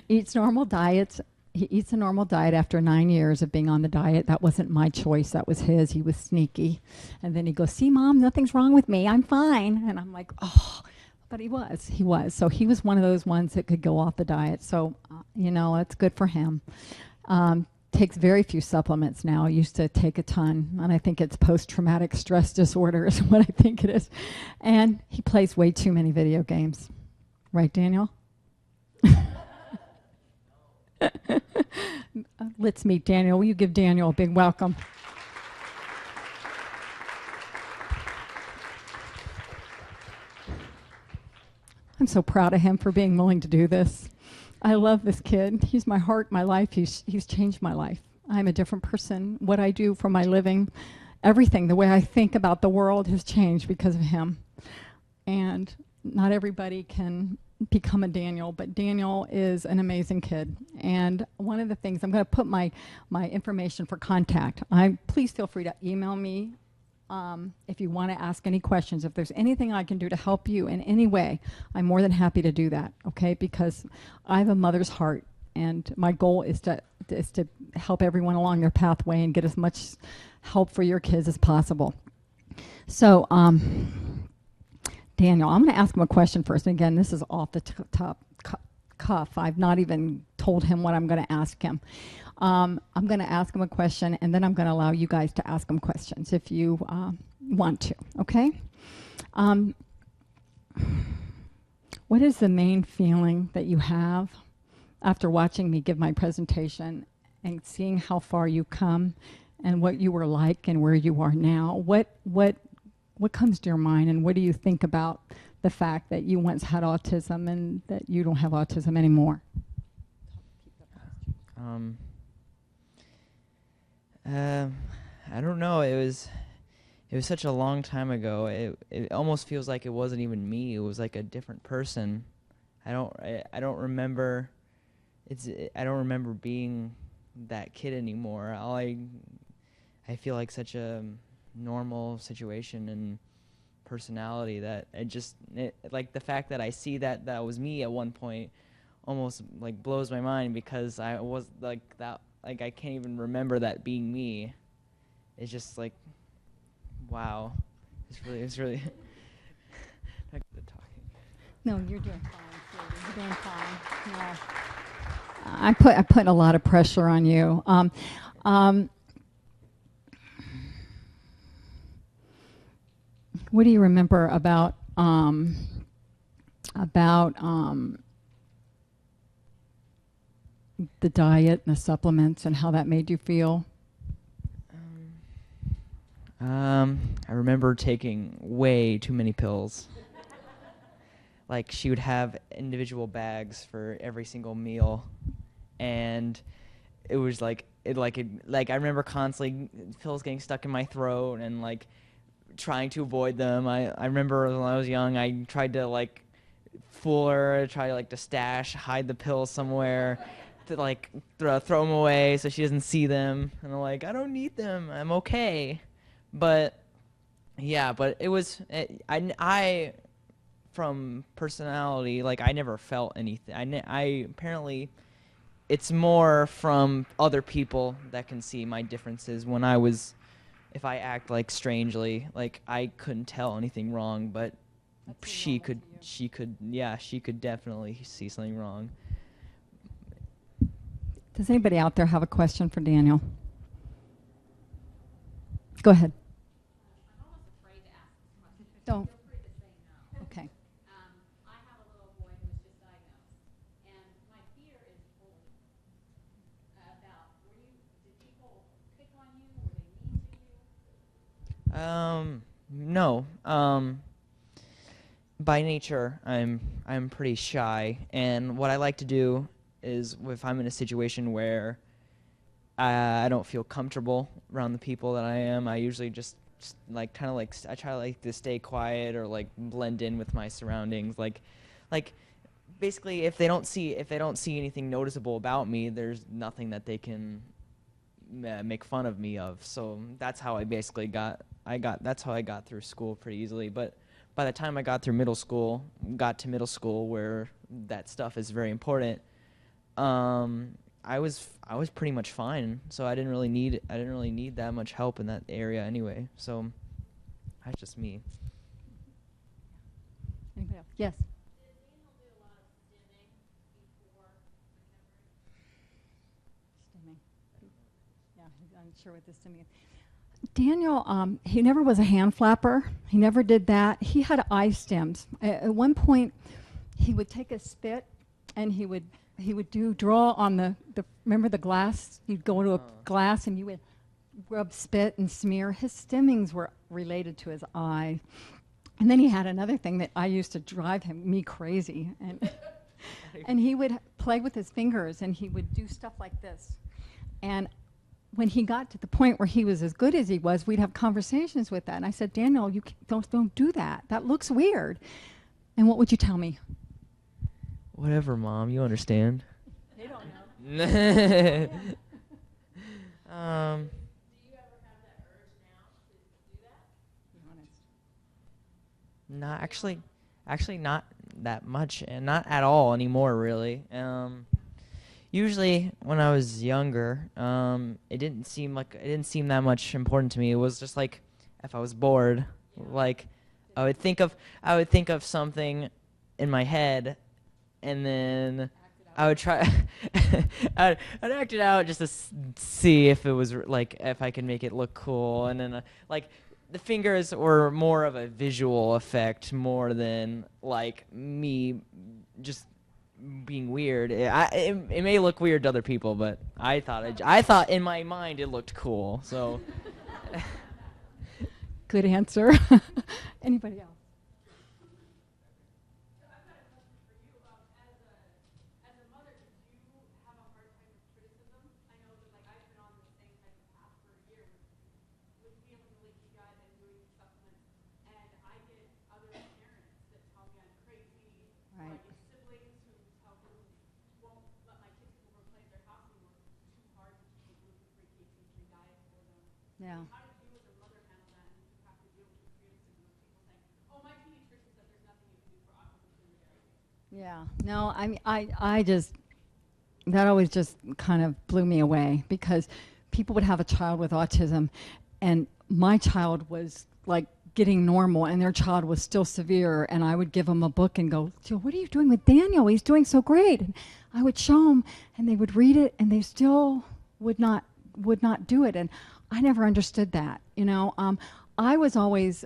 Eats normal diets. He eats a normal diet after 9 years of being on the diet. That wasn't my choice. That was his. He was sneaky. And then he goes, see, Mom, nothing's wrong with me. I'm fine. And I'm like, oh. But he was. So he was one of those ones that could go off the diet. So, it's good for him. Takes very few supplements now. Used to take a ton. And I think it's post-traumatic stress disorder is what I think it is. And he plays way too many video games. Right, Daniel? Let's meet Daniel. Will you give Daniel a big welcome? I'm so proud of him for being willing to do this. I love this kid. He's my heart, my life. He's changed my life. I'm a different person. What I do for my living, everything, the way I think about the world has changed because of him. And not everybody can become a Daniel, but Daniel is an amazing kid. And one of the things, I'm going to put my information for contact. Please feel free to email me if you want to ask any questions. If there's anything I can do to help you in any way, I'm more than happy to do that, okay? Because I have a mother's heart, and my goal is to help everyone along their pathway and get as much help for your kids as possible. So, Daniel, I'm going to ask him a question first. And again, this is off the top cuff. I've not even told him what I'm going to ask him. I'm going to ask him a question, and then I'm going to allow you guys to ask him questions if you want to, okay? What is the main feeling that you have after watching me give my presentation and seeing how far you come and what you were like and where you are now? What comes to your mind, and what do you think about the fact that you once had autism and that you don't have autism anymore? I don't know. It was such a long time ago. It almost feels like it wasn't even me. It was like a different person. I don't remember. I don't remember being that kid anymore. I feel like such a normal situation and personality that like the fact that I see that was me at one point almost like blows my mind, because I was like that. Like, I can't even remember that being me. It's just like, wow. It's really not good at talking. No, you're doing fine, sweetie. You're doing fine. No. I put a lot of pressure on you. What do you remember about the diet and the supplements and how that made you feel? I remember taking way too many pills. Like, she would have individual bags for every single meal, and it was I remember constantly pills getting stuck in my throat and like trying to avoid them. I remember when I was young, I tried to fool her, to hide the pills somewhere, to throw them away so she doesn't see them. And I'm like, I don't need them, I'm okay. But yeah, but it was I from personality, I never felt anything. I apparently it's more from other people that can see my differences. If I act strangely, I couldn't tell anything wrong, but she could definitely see something wrong. Does anybody out there have a question for Daniel? Go ahead. I'm almost afraid to ask this question. Don't. Feel free to say no. Okay. I have a little boy who was just diagnosed, and my fear is bullying. Did people pick on you? Were they mean to you? No. By nature, I'm pretty shy, and what I like to do is if I'm in a situation where I don't feel comfortable around the people that I am. I usually just like kind of like I try like to stay quiet or like blend in with my surroundings. Like basically, if they don't see anything noticeable about me, there's nothing that they can make fun of me of. So that's how I basically that's how I got through school pretty easily. But by the time I got to middle school where that stuff is very important, I was pretty much fine. So I didn't really need that much help in that area anyway. So that's just me. Anybody else? Yes. Stimming. Yeah, I'm sure what this stimming is. Daniel, he never was a hand flapper. He never did that. He had eye stems. At one point, he would take a spit and he would draw on the remember the glass? You'd go into a glass and you would rub spit and smear. His stimmings were related to his eye. And then he had another thing that I used to drive me crazy. And he would play with his fingers and he would do stuff like this. And when he got to the point where he was as good as he was, we'd have conversations with that. And I said, Daniel, you don't do that. That looks weird. And what would you tell me? Whatever, Mom. You understand. They don't know. Do you ever have that urge now to do that? Be honest. Not actually not that much, and not at all anymore, really. Usually when I was younger, it didn't seem that much important to me. It was just like if I was bored, like I would think of something in my head, and then I would try. I'd act it out just to see if it was like if I could make it look cool, and then like the fingers were more of a visual effect more than like me just being weird. It may look weird to other people, but I thought in my mind it looked cool. So Good answer. Anybody else? Yeah. How did you as a mother handle that and you have to deal with the criticism of people saying, oh, my pediatrician said there's nothing you can do for autism in the area? Yeah. No, I mean, I just, that always just kind of blew me away because people would have a child with autism and my child was like getting normal and their child was still severe, and I would give them a book and go, Jill, what are you doing with Daniel? He's doing so great. And I would show them and they would read it and they still would not do it. And I never understood that, you know. I was always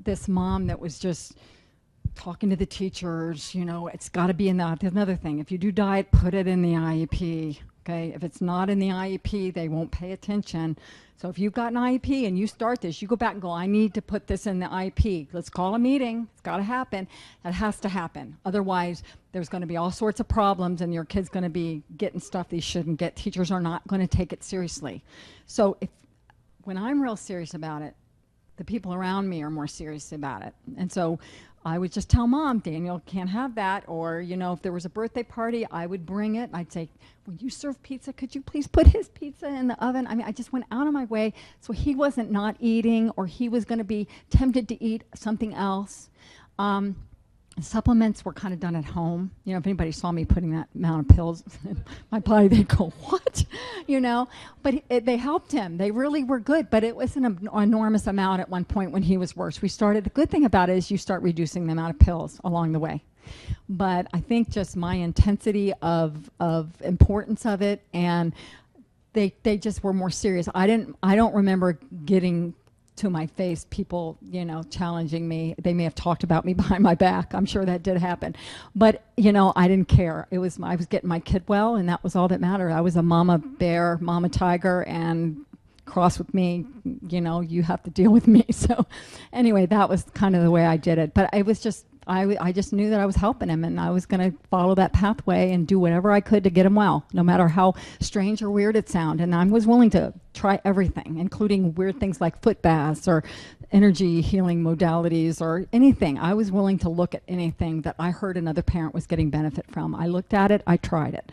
this mom that was just talking to the teachers, you know, it's got to be in there's another thing. If you do diet, put it in the IEP, okay? If it's not in the IEP, they won't pay attention. So if you've got an IEP and you start this, you go back and go, I need to put this in the IEP. Let's call a meeting. It's got to happen. That has to happen. Otherwise, there's going to be all sorts of problems and your kid's going to be getting stuff they shouldn't get. Teachers are not going to take it seriously. So when I'm real serious about it, the people around me are more serious about it. And so I would just tell Mom, Daniel can't have that. Or, you know, if there was a birthday party, I would bring it. I'd say, when you serve pizza, could you please put his pizza in the oven? I mean, I just went out of my way so he wasn't not eating or he was going to be tempted to eat something else. Supplements were kind of done at home. You know, if anybody saw me putting that amount of pills in my body, they'd go, what? You know, but they helped him. They really were good, but it was an enormous amount at one point when he was worse. The good thing about it is you start reducing the amount of pills along the way. But I think just my intensity of importance of it, and they just were more serious. I don't remember getting to my face people, you know, challenging me. They may have talked about me behind my back. I'm sure that did happen. But, you know, I didn't care. I was getting my kid well, and that was all that mattered. I was a mama bear, mama tiger, and cross with me, you know, you have to deal with me. So anyway, that was kind of the way I did it. But it was just, I just knew that I was helping him, and I was going to follow that pathway and do whatever I could to get him well, no matter how strange or weird it sounded. And I was willing to try everything, including weird things like foot baths or energy healing modalities or anything. I was willing to look at anything that I heard another parent was getting benefit from. I looked at it, I tried it.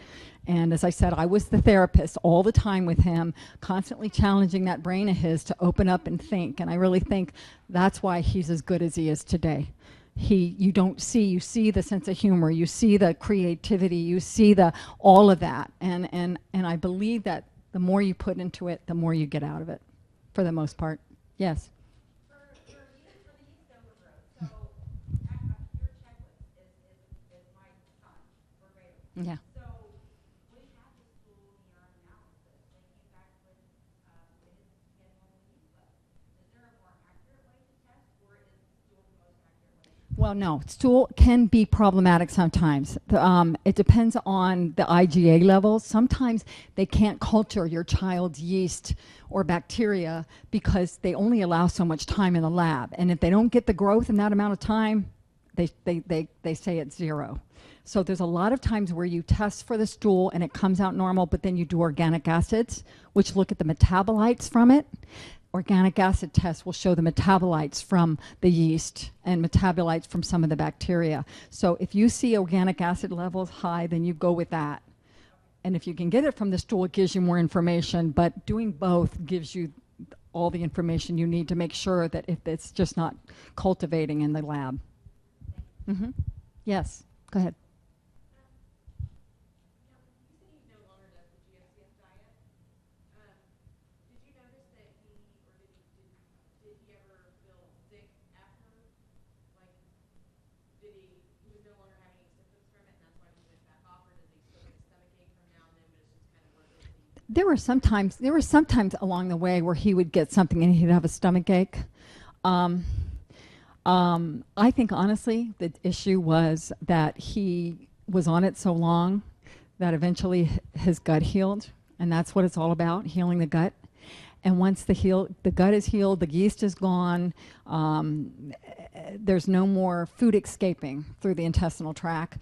And as I said, I was the therapist all the time with him, constantly challenging that brain of his to open up and think. And I really think that's why he's as good as he is today. You see the sense of humor, you see the creativity, you see all of that. And I believe that the more you put into it, the more you get out of it, for the most part. Yes. For the yeast overgrowth, so your checklist is my son, verbatim. Yeah. So we have the stool in our analysis. They came back with his normal yeast level. Is there a more accurate way to test, or is stool the most accurate way? Well, no, stool can be problematic sometimes. It depends on the IgA levels. Sometimes they can't culture your child's yeast or bacteria because they only allow so much time in the lab. And if they don't get the growth in that amount of time, they say it's zero. So there's a lot of times where you test for the stool and it comes out normal, but then you do organic acids, which look at the metabolites from it. Organic acid tests will show the metabolites from the yeast and metabolites from some of the bacteria. So if you see organic acid levels high, then you go with that. And if you can get it from the stool, it gives you more information, but doing both gives you all the information you need to make sure that if it's just not cultivating in the lab. Mm-hmm. Yes, go ahead. You said he no longer does the GSCF diet. Did you notice that did he ever feel sick after? Like, he was no longer having any symptoms from it, and that's why he went back off, or does he still get a stomach ache from now and then, but it's just kind of one of those things? There were sometimes along the way where he would get something and he'd have a stomach ache. I think honestly the issue was that he was on it so long that eventually his gut healed, and that's what it's all about, healing the gut. And once the gut is healed, the yeast is gone, there's no more food escaping through the intestinal tract,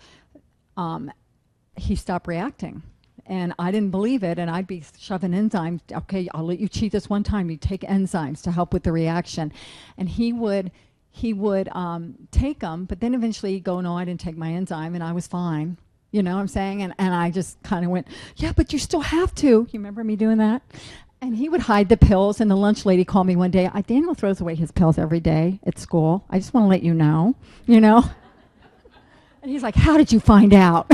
he stopped reacting. And I didn't believe it, and I'd be shoving enzymes. Okay, I'll let you cheat this one time. You take enzymes to help with the reaction. And he would take them, but then eventually he'd go, no, I didn't take my enzyme, and I was fine. You know what I'm saying? And I just kind of went, yeah, but you still have to. You remember me doing that? And he would hide the pills, and the lunch lady called me one day. Daniel throws away his pills every day at school. I just want to let you know, you know? And he's like, how did you find out?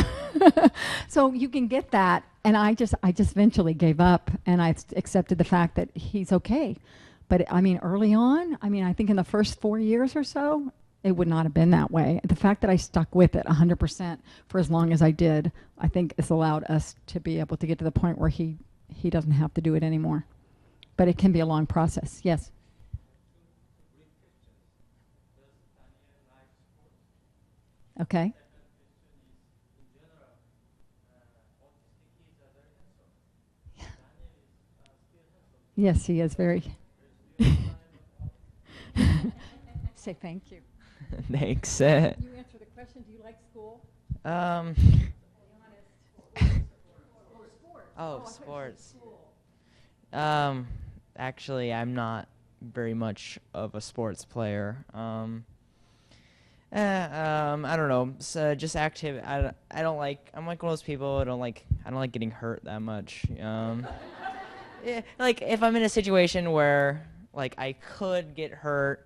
So you can get that. And I just eventually gave up, and I accepted the fact that he's okay. But I mean, early on, I think in the first 4 years or so, it would not have been that way. The fact that I stuck with it 100% for as long as I did, I think has allowed us to be able to get to the point where he doesn't have to do it anymore. But it can be a long process. Yes? Okay. Yes, he is very. Say thank you. Thanks. You answer the question. Do you like school? Sports. Actually, I'm not very much of a sports player. I don't know. So just active. I don't like. I'm like one of those people. I don't like getting hurt that much. Yeah, like if I'm in a situation where like I could get hurt,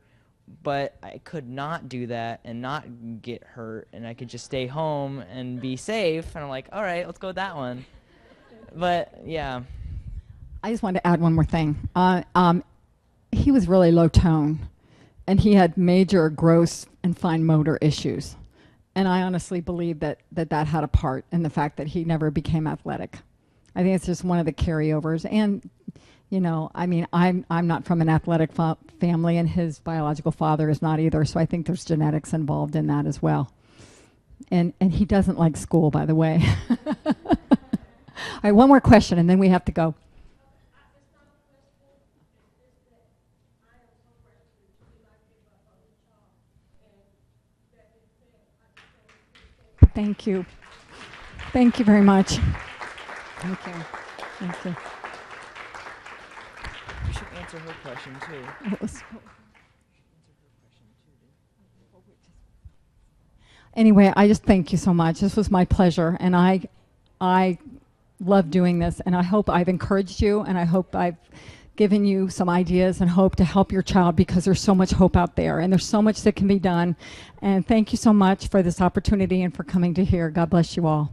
but I could not do that and not get hurt, and I could just stay home and be safe. And I'm like, all right, let's go with that one. But yeah. I just wanted to add one more thing. He was really low tone, and he had major gross and fine motor issues. And I honestly believe that had a part in the fact that he never became athletic. I think it's just one of the carryovers. And, you know, I'm not from an athletic family, and his biological father is not either. So I think there's genetics involved in that as well. And he doesn't like school, by the way. All right, one more question, and then we have to go. Thank you. Thank you very much. Thank you. Thank you. You should answer her question too. It was- Anyway, I just thank you so much. This was my pleasure, and I love doing this, and I hope I've encouraged you, and I hope I've given you some ideas and hope to help your child, because there's so much hope out there, and there's so much that can be done. And thank you so much for this opportunity and for coming to here. God bless you all.